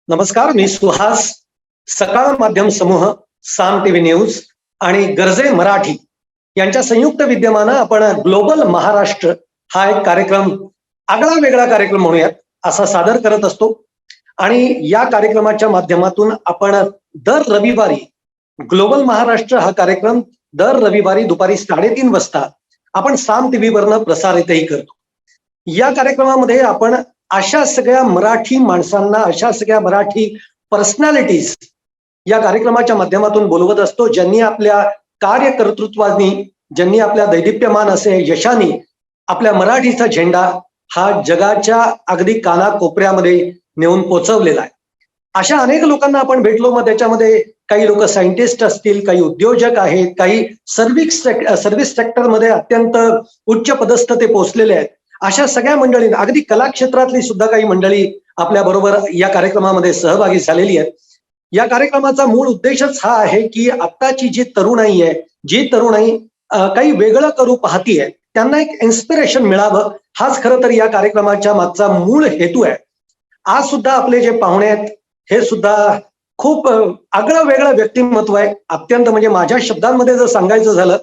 नमस्कार, मी सुहास. सकाळ माध्यम समूह, साम टीव्ही न्यूज आणि गरजे मराठी यांच्या संयुक्त विद्यमानं आपण ग्लोबल महाराष्ट्र हा एक कार्यक्रम, आगळा वेगळा कार्यक्रम म्हणूयात, असा सादर करत असतो. आणि या कार्यक्रमाच्या माध्यमातून आपण दर रविवारी ग्लोबल महाराष्ट्र हा कार्यक्रम दर रविवारी दुपारी 3:30 वाजता आपण साम टीव्ही वरनं प्रसारितही करतो. या कार्यक्रमामध्ये आपण अशा सगळ्या मराठी माणसांना, अशा सगळ्या मराठी पर्सनॅलिटीज या कार्यक्रमाच्या माध्यमातून बोलवत असतो, ज्यांनी आपल्या कार्यकर्तृत्वानी, ज्यांनी आपल्या दैदिप्यमान असे यशाने आपल्या मराठीचा झेंडा हा जगाच्या अगदी कानाकोपऱ्यामध्ये नेऊन पोचवलेला आहे. अशा अनेक लोकांना आपण भेटलो. मग त्याच्यामध्ये काही लोक सायंटिस्ट असतील, काही उद्योजक आहेत, काही सर्व्हिस सेक्टरमध्ये अत्यंत उच्च पदस्थ ते पोहोचलेले आहेत. अशा सगळ्या मंडळी, अगदी कला क्षेत्रातली सुद्धा काही मंडळी आपल्या बरोबर या कार्यक्रमामध्ये सहभागी झालेली आहेत. या कार्यक्रमाचा मूळ उद्देशच हा आहे की आत्ताची जी तरुणाई आहे, जी तरुणाई काही वेगळं करू पाहतीये, त्यांना एक इन्स्पिरेशन मिळावं, हाच खरं तर या कार्यक्रमाच्या मागचा मूळ हेतू आहे. आज सुद्धा आपले जे पाहुणे आहेत हे सुद्धा खूप आगळं वेगळं व्यक्तिमत्व आहे. अत्यंत, म्हणजे माझ्या शब्दांमध्ये जर सांगायचं झालं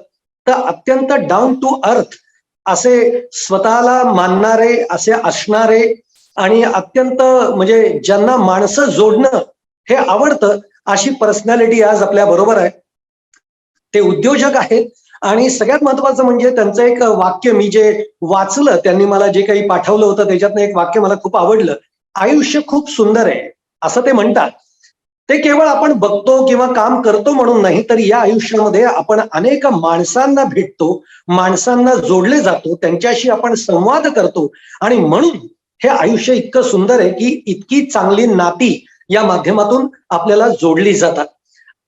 तर अत्यंत डाऊन टू अर्थ असे स्वतःला मानणारे, असे असणारे आणि अत्यंत, म्हणजे ज्यांना माणसं जोडणं हे आवडतं, अशी पर्सनॅलिटी आज आपल्या बरोबर आहे. ते उद्योजक आहेत आणि सगळ्यात महत्वाचं म्हणजे त्यांचं एक वाक्य मी जे वाचलं, त्यांनी मला जे काही पाठवलं होतं त्याच्यातनं एक वाक्य मला खूप आवडलं. आयुष्य खूप सुंदर आहे असं ते म्हणतात. ते केवळ आपण बघतो किंवा काम करतो म्हणून नाही, तर या आयुष्यामध्ये आपण अनेक माणसांना भेटतो, माणसांना जोडले जातो, त्यांच्याशी आपण संवाद करतो आणि म्हणून हे आयुष्य इतकं सुंदर आहे की इतकी चांगली नाती या माध्यमातून आपल्याला जोडली जातात.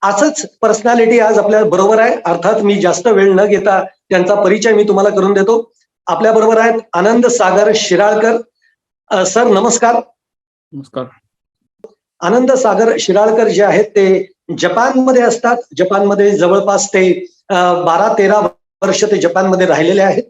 असंच पर्सनॅलिटी आज आपल्या बरोबर आहे. अर्थात मी जास्त वेळ न घेता त्यांचा परिचय मी तुम्हाला करून देतो. आपल्या बरोबर आहेत आनंद सागर शिराळकर. सर नमस्कार. नमस्कार. आनंद सागर शिराळकर जे आहेत ते जपानमध्ये असतात. जपानमध्ये जवळपास ते 12-13 वर्ष ते जपानमध्ये राहिलेले आहेत.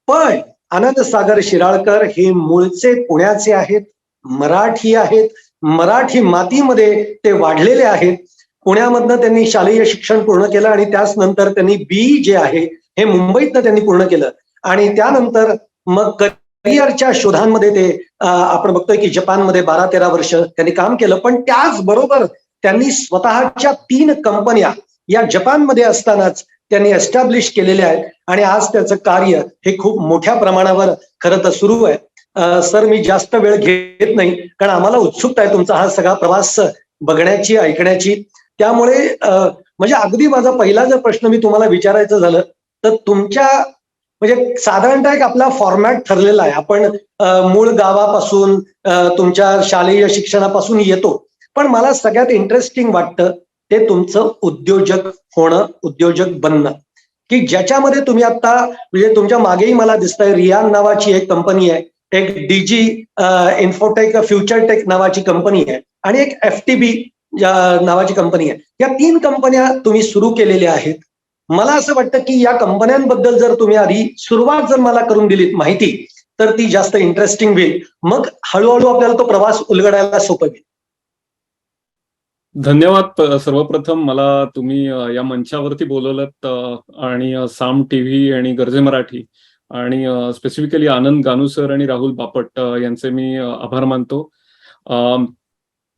पण आनंद सागर शिराळकर हे मूळचे पुण्याचे आहेत, मराठी आहेत, मराठी मातीमध्ये ते वाढलेले आहेत. पुण्यामधनं त्यांनी शालेय शिक्षण पूर्ण केलं आणि त्याच नंतर त्यांनी BE जे आहे हे मुंबईतनं त्यांनी पूर्ण केलं आणि त्यानंतर मग करिअरच्या शोधांमध्ये ते आपण बघतोय की जपानमध्ये 12-13 वर्ष त्यांनी काम केलं. पण त्याचबरोबर त्यांनी स्वतःच्या 3 कंपन्या या जपानमध्ये असतानाच त्यांनी एस्टॅब्लिश केलेल्या आहेत आणि आज त्याचं कार्य हे खूप मोठ्या प्रमाणावर खरं तर सुरू आहे. सर मी जास्त वेळ घेत नाही, कारण आम्हाला उत्सुकता आहे तुमचा हा सगळा प्रवास बघण्याची, ऐकण्याची. त्यामुळे म्हणजे अगदी माझा पहिला जर प्रश्न मी तुम्हाला विचारायचं झालं तर तुमच्या, म्हणजे साधारणतः एक आपला फॉर्मॅट ठरलेला आहे. आपण मूळ गावापासून तुमच्या शालेय शिक्षणापासून येतो, पण मला सगळ्यात इंटरेस्टिंग वाटतं ते तुमचं उद्योजक होणं, उद्योजक बनणं, की ज्याच्यामध्ये तुम्ही आता, म्हणजे तुमच्या मागेही मला दिसतंय रियान नावाची एक कंपनी आहे, एक DG इन्फोटेक फ्युचरटेक नावाची कंपनी आहे आणि एक FTB नावाची कंपनी आहे. या 3 कंपन्या तुम्ही सुरू केलेल्या आहेत. मला असं वाटतं की या कंपन्यांबद्दल जर तुम्ही आधी सुरुवात जर मला करून दिलीत माहिती, तर ती जास्त इंटरेस्टिंग होईल. मग हळूहळू आपल्याला तो प्रवास उलगडायला सोपं होईल. धन्यवाद. सर्वप्रथम मला तुम्ही या मंचावरती बोलवलत आणि साम टीव्ही आणि गरजे मराठी आणि स्पेसिफिकली आनंद गानू सर आणि राहुल बापट यांचे मी आभार मानतो.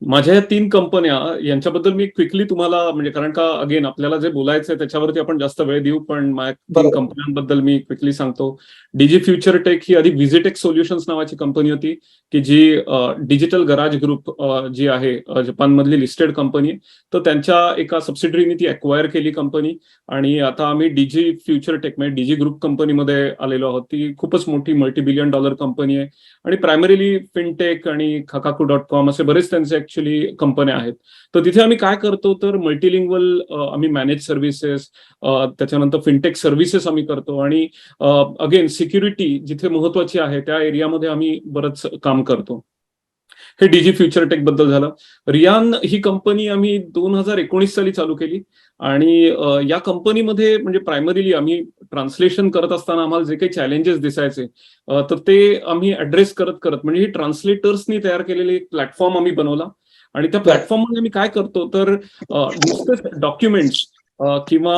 माझ्या या 3 कंपन्या यांच्याबद्दल मी क्विकली तुम्हाला, म्हणजे कारण का अगेन आपल्याला जे बोलायचंय त्याच्यावरती आपण जास्त वेळ देऊ, पण माझ्या 3 कंपन्यांबद्दल मी क्विकली सांगतो. DG फ्युचरटेक ही आधी व्हिजिटेक सोल्युशन्स नावाची कंपनी होती, की जी डिजिटल गराज ग्रुप जी आहे जपानमधली लिस्टेड कंपनी, तर त्यांच्या एका सबसिडरीने ती अक्वायर केली कंपनी आणि आता आम्ही DG फ्युचरटेक म्हणजे DG ग्रुप कंपनीमध्ये आलेलो आहोत. ती खूपच मोठी $multi-billion कंपनी आहे आणि प्रायमरीली फिनटेक आणि Kakaku.com असे बरेच त्यांचे ऍक्च्युली कंपन्या आहेत. तर तिथे आम्ही काय करतो तर मल्टीलिंग्वल आम्ही मॅनेज सर्व्हिसेस, त्याच्यानंतर फिनटेक सर्व्हिसेस आम्ही करतो आणि अगेन सिक्युरिटी जिथे महत्वाची आहे त्या एरियामध्ये आम्ही बरंच काम करतो. हे DG फ्युचरटेक बद्दल झालं. रियान ही कंपनी आम्ही 2019 साली चालू केली आणि या कंपनीमध्ये म्हणजे प्रायमरीली आम्ही ट्रान्सलेशन करत असताना आम्हाला जे काही चॅलेंजेस दिसायचे तर ते आम्ही ऍड्रेस करत म्हणजे ही ट्रान्सलेटर्सनी तयार केलेले एक प्लॅटफॉर्म आम्ही बनवला आणि त्या प्लॅटफॉर्ममध्ये मी काय करतो तर नुसतेच डॉक्युमेंट्स किंवा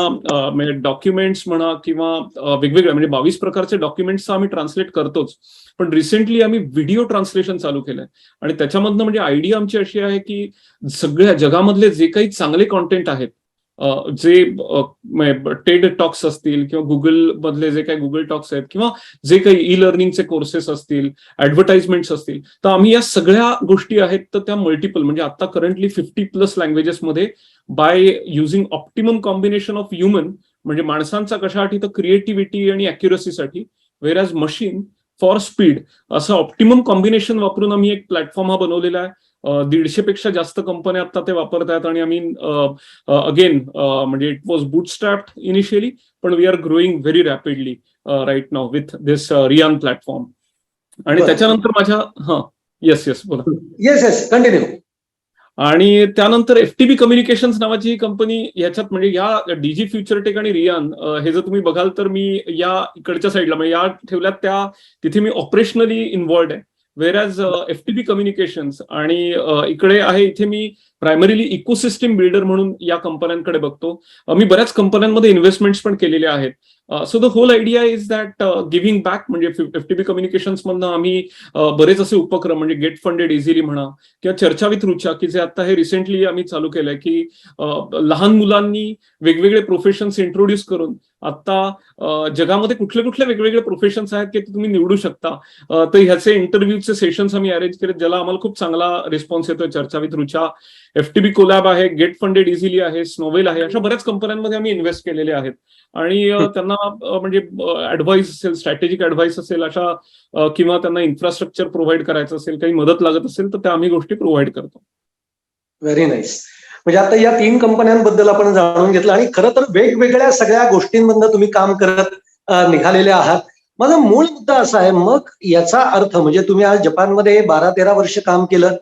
डॉक्युमेंट्स म्हणा किंवा वेगवेगळ्या म्हणजे 22 प्रकारचे डॉक्युमेंट्स आम्ही ट्रान्सलेट करतोच, पण रिसेंटली आम्ही व्हिडिओ ट्रान्सलेशन चालू केलंय. आणि त्याच्यामधनं म्हणजे आयडिया आमची अशी आहे की सगळ्या जगामधले जे काही चांगले कॉन्टेंट आहेत, जे टेड टॉक्स असतील किंवा गुगल मधले जे काही गुगल टॉक्स आहेत किंवा जे काही ई लर्निंगचे कोर्सेस असतील, ऍडव्हर्टाइजमेंट्स असतील, तर आम्ही या सगळ्या गोष्टी आहेत तर त्या मल्टिपल म्हणजे आता करंटली 50+ लँग्वेजेसमध्ये by using optimum combination of human, म्हणजे माणसांचा कशासाठी तर क्रिएटिव्हिटी आणि अॅक्युरसीसाठी, whereas machine for speed, असं ऑप्टिमम कॉम्बिनेशन वापरून आम्ही एक प्लॅटफॉर्म हा बनवलेला आहे. 150 पेक्षा जास्त कंपन्या आता ते वापरत आहेत आणि आम्ही अगेन म्हणजे इट वॉज बूटस्ट्रॅप्ड इनिशियली, पण we are growing very rapidly right now with this रियान प्लॅटफॉर्म. आणि त्याच्यानंतर माझ्या येस बोला. Yes continue. आणि त्यानंतर FTB कम्युनिकेशन्स नावाची ही कंपनी, याच्यात म्हणजे या डीजी फ्युचरटेक आणि रियान हे जर तुम्ही बघाल तर मी या इकडच्या साईडला म्हणजे या ठेवल्यात त्या तिथे मी ऑपरेशनली इन्व्हॉल्ड आहे. वेरॅज FTB कम्युनिकेशन्स आणि इकडे आहे, इथे मी प्रायमरीली इकोसिस्टीम बिल्डर म्हणून या कंपन्यांकडे बघतो. मी बऱ्याच कंपन्यांमध्ये इन्व्हेस्टमेंट्स पण केलेल्या आहेत. So the whole idea is that giving back, म्हणजे FTB कम्युनिकेशन्स मधनं आम्ही बरेच असे उपक्रम म्हणजे गेट फंडेड इझिली म्हणा किंवा चर्चा विथ रुचा, की जे आता हे रिसेंटली आम्ही चालू केलंय, की लहान मुलांनी वेगवेगळे प्रोफेशन्स इंट्रोड्यूस करून आता जगामध्ये कुठले कुठले वेगवेगळे प्रोफेशन्स आहेत की तुम्ही निवडू शकता, तर ह्याचे इंटरव्ह्यूचे सेशन्स आम्ही अरेंज केले, ज्याला आम्हाला खूप चांगला रिस्पॉन्स येतोय. चर्चा विथ रुचा, FTB कोलॅब आहे, गेट फंडेड इझिली आहे, स्नोवेल आहे, अशा बऱ्याच कंपन्यांमध्ये आम्ही इन्व्हेस्ट केलेले आहेत. आणि त्यांना म्हणजे ऍडव्हाइस असेल, स्ट्रॅटेजिक ऍडव्हाइस असेल अशा, किंवा त्यांना इन्फ्रास्ट्रक्चर प्रोव्हाइड करायचं असेल, काही मदत लागत असेल तर त्या आम्ही गोष्टी प्रोव्हाइड करतो. Very nice. म्हणजे आता या 3 कंपन्यांबद्दल आपण जाणून घेतलं आणि खरं तर वेगवेगळ्या सगळ्या गोष्टींमधनं तुम्ही काम करत निघालेले आहात. माझा मूळ मुद्दा असा आहे, मग याचा अर्थ म्हणजे तुम्ही आज जपानमध्ये 12-13 वर्ष काम केलं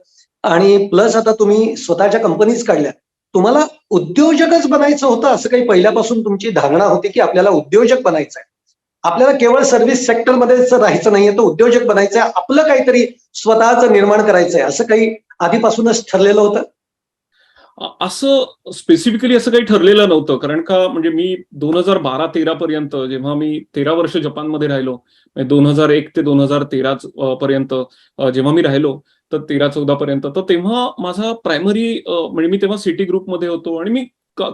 आणि प्लस आता तुम्ही स्वतःच्या कंपनीज काढल्या. तुम्हाला उद्योजकच बनायचं होतं असं काही पहिल्यापासून तुमची धारणा होती की आपल्याला उद्योजक बनायचं आहे, आपल्याला केवळ सर्व्हिस सेक्टरमध्येच राहायचं नाहीये, तर उद्योजक बनायचंय, आपलं काहीतरी स्वतःचं निर्माण करायचंय, असं काही आधीपासूनच ठरलेलं होतं? असं स्पेसिफिकली असं काही ठरलेलं नव्हतं, कारण का म्हणजे मी 2012-13 पर्यंत, जेव्हा मी 13 वर्ष जपानमध्ये राहिलो, 2001 ते 2013 पर्यंत जेव्हा मी राहिलो, तर 13-14 पर्यंत, तर तेव्हा माझा प्रायमरी म्हणजे मी तेव्हा सिटी ग्रुपमध्ये होतो आणि मी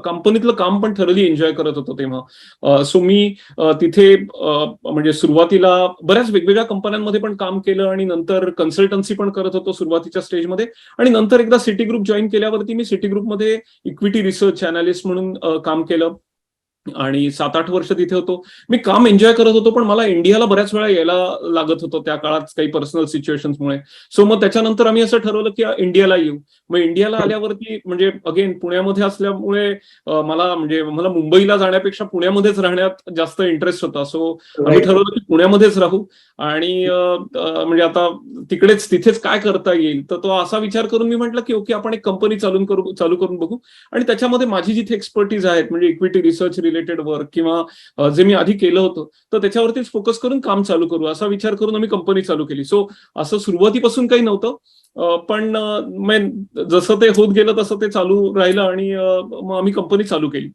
कंपनीतलं काम पण थरली एन्जॉय करत होतो तेव्हा. सो मी तिथे म्हणजे सुरुवातीला बऱ्याच वेगवेगळ्या कंपन्यांमध्ये पण काम केलं आणि नंतर कन्सल्टन्सी पण करत होतो सुरुवातीच्या स्टेजमध्ये. आणि नंतर एकदा सिटी ग्रुप जॉईन केल्यावरती मी सिटी ग्रुपमध्ये इक्विटी रिसर्च अनालिस्ट म्हणून काम केलं आणि 7-8 वर्ष तिथे होतो. मी काम एन्जॉय करत होतो, पण मला इंडियाला बऱ्याच वेळा यायला लागत होतं त्या काळात काही पर्सनल सिच्युएशन्समुळे. सो मग त्याच्यानंतर आम्ही असं ठरवलं की इंडियाला येऊ. मग इंडियाला आल्यावरती म्हणजे अगेन पुण्यामध्ये असल्यामुळे मला मुंबईला जाण्यापेक्षा पुण्यामध्येच राहण्यात जास्त इंटरेस्ट होता. सो आम्ही ठरवलं की पुण्यामध्येच राहू आणि म्हणजे आता तिथेच काय करता येईल, तर तो असा विचार करून मी म्हटलं की ओके, आपण एक कंपनी चालू करून बघू. आणि त्याच्यामध्ये माझी जिथे एक्सपर्टीज आहेत म्हणजे इक्विटी रिसर्च रिलेटेड वर्क किंवा जे मी आधी केलं होतं, तर त्याच्यावरतीच फोकस करून काम चालू करू असा विचार करून आम्ही कंपनी चालू केली. सो असं सुरुवातीपासून काही नव्हतं, पण जसं ते होत गेलं तसं ते चालू राहिलं आणि मग आम्ही कंपनी चालू केली.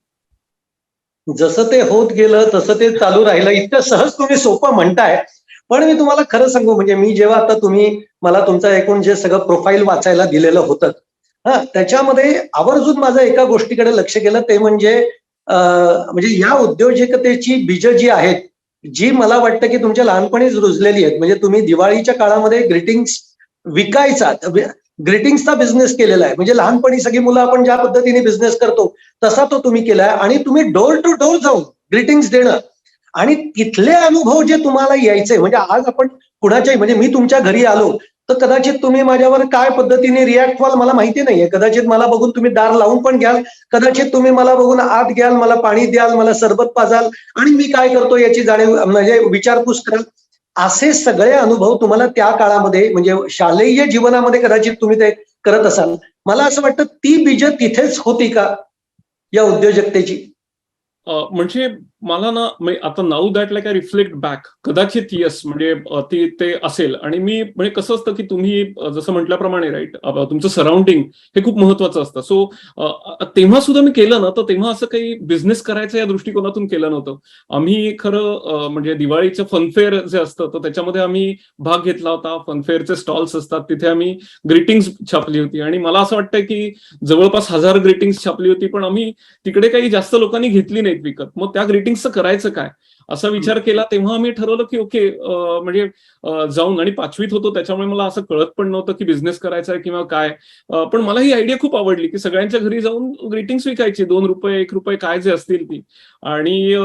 जसं ते होत गेलं तसं ते चालू राहिलं. इतकं सहज तुम्ही सोपं म्हणताय, पण मी तुम्हाला खरं सांगू, म्हणजे मी जेव्हा आता तुम्ही मला तुमचं एकूण जे सगळं प्रोफाईल वाचायला दिलेलं होतं, त्याच्यामध्ये आवर्जून माझं एका गोष्टीकडे लक्ष गेलं, ते म्हणजे म्हणजे या उद्योजकतेची बीज जी आहेत, जी मला वाटतं की तुमच्या लहानपणीच रुजलेली आहेत. म्हणजे तुम्ही दिवाळीच्या काळामध्ये ग्रीटिंग्स विकायचा, ग्रीटिंग्सचा बिझनेस केलेला आहे. म्हणजे लहानपणी सगळी मुलं आपण ज्या पद्धतीने बिझनेस करतो तसा तो तुम्ही केलाय आणि तुम्ही डोर टू डोर जाऊन ग्रीटिंग्स देणं आणि तिथले अनुभव जे तुम्हाला यायचे, म्हणजे आज आपण कुणाच्याही, म्हणजे मी तुमच्या घरी आलो तर कदाचित तुम्ही माझ्यावर काय पद्धतीने रिॲक्ट व्हाल मला माहिती नाहीये. कदाचित मला बघून तुम्ही दार लावून पण घ्याल, कदाचित तुम्ही मला बघून आत घ्याल, मला पाणी द्याल, मला सरबत पाजाल आणि मी काय करतो याची जाणीव म्हणजे विचारपूस कराल. असे सगळे अनुभव तुम्हाला त्या काळामध्ये म्हणजे शालेय जीवनामध्ये कदाचित तुम्ही ते करत असाल. मला असं वाटतं ती बीज तिथेच होती का या उद्योजकतेची? म्हणजे मला ना आता now that like I reflect back, कदाचित येस, म्हणजे ते असेल. आणि मी म्हणजे कसं असतं की तुम्ही जसं म्हटल्याप्रमाणे राईट, तुमचं सराउंडिंग हे खूप महत्वाचं असतं. सो तेव्हा सुद्धा मी केलं ना, तर तेव्हा असं काही बिझनेस करायचं या दृष्टिकोनातून केलं नव्हतं. आम्ही खरं म्हणजे दिवाळीचं फनफेअर जे असतं तर त्याच्यामध्ये आम्ही भाग घेतला होता. फनफेअरचे स्टॉल्स असतात, तिथे आम्ही ग्रीटिंग्स छापली होती आणि मला असं वाटतं की जवळपास 1000 ग्रीटिंग्स छापली होती, पण आम्ही तिकडे काही जास्त लोकांनी घेतली नाहीत विकत. मग त्या ग्रीटिंग्सचं करायचं काय असा विचार केला. तेव्हा आम्ही ठरवलं की ओके, म्हणजे जाऊन, आणि 5वीत होतो त्याच्यामुळे मला असं कळत पण नव्हतं की बिझनेस करायचा आहे किंवा काय. पण मला ही आयडिया खूप आवडली की सगळ्यांच्या घरी जाऊन ग्रीटिंग्स विकायची, 2 रुपये 1 रुपये काय जे असतील ती. आणि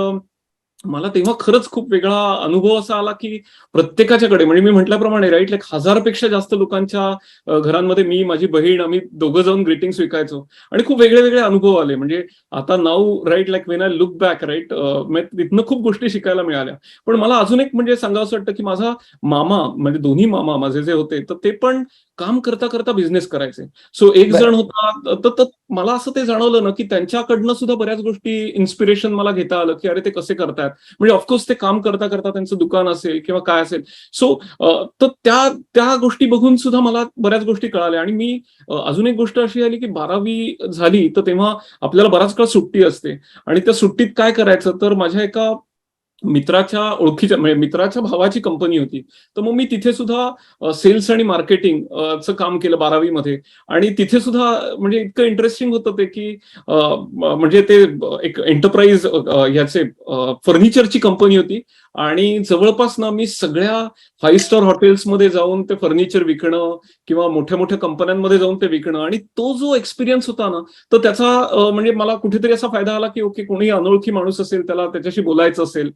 मला तेव्हा खरंच खूप वेगळा अनुभव असा आला की प्रत्येकाच्याकडे, म्हणजे मी म्हटल्याप्रमाणे राईट, लाईक 1000पेक्षा जास्त लोकांच्या घरांमध्ये मी, माझी बहीण, आम्ही दोघं जाऊन ग्रीटिंग्स विकायचो आणि खूप वेगळे वेगळे अनुभव आले. म्हणजे आता now right, like when I look back right, तिथनं खूप गोष्टी शिकायला मिळाल्या. पण मला अजून एक म्हणजे सांगावं वाटतं की माझा मामा, म्हणजे दोन्ही मामा माझे जे होते तर ते पण काम करता करता बिझनेस करायचे. सो एक बरं. जण होता तर मला असं ते जाणवलं ना की त्यांच्याकडनं सुद्धा बऱ्याच गोष्टी इन्स्पिरेशन मला घेता आलं की अरे ते कसे करतात. म्हणजे ऑफकोर्स ते काम करता करता त्यांचं दुकान असेल किंवा काय असेल. सो तर त्या त्या गोष्टी बघून सुद्धा मला बऱ्याच गोष्टी कळाल्या. आणि मी अजून एक गोष्ट अशी आली की 12वी झाली तर तेव्हा आपल्याला बराच काळ सुट्टी असते आणि त्या सुट्टीत काय करायचं, तर माझ्या एका मित्राच्या ओळखीच्या, म्हणजे मित्राच्या भावाची कंपनी होती. तर मग मी तिथे सुद्धा सेल्स आणि मार्केटिंग चं काम केलं 12वी मध्ये. आणि तिथे सुद्धा म्हणजे इतकं इंटरेस्टिंग होतं ते की म्हणजे ते एक एंटरप्राइज ह्याचे फर्निचरची कंपनी होती. आणि जवळपास ना मी सगळ्या 5 स्टार हॉटेल्समध्ये जाऊन ते फर्निचर विकणं किंवा मोठ्या मोठ्या कंपन्यांमध्ये जाऊन ते विकणं. आणि तो जो एक्सपिरियन्स होता ना, तर त्याचा म्हणजे मला कुठेतरी असा फायदा आला की ओके, कोणी अनोळखी माणूस असेल त्याला त्याच्याशी बोलायचं असेल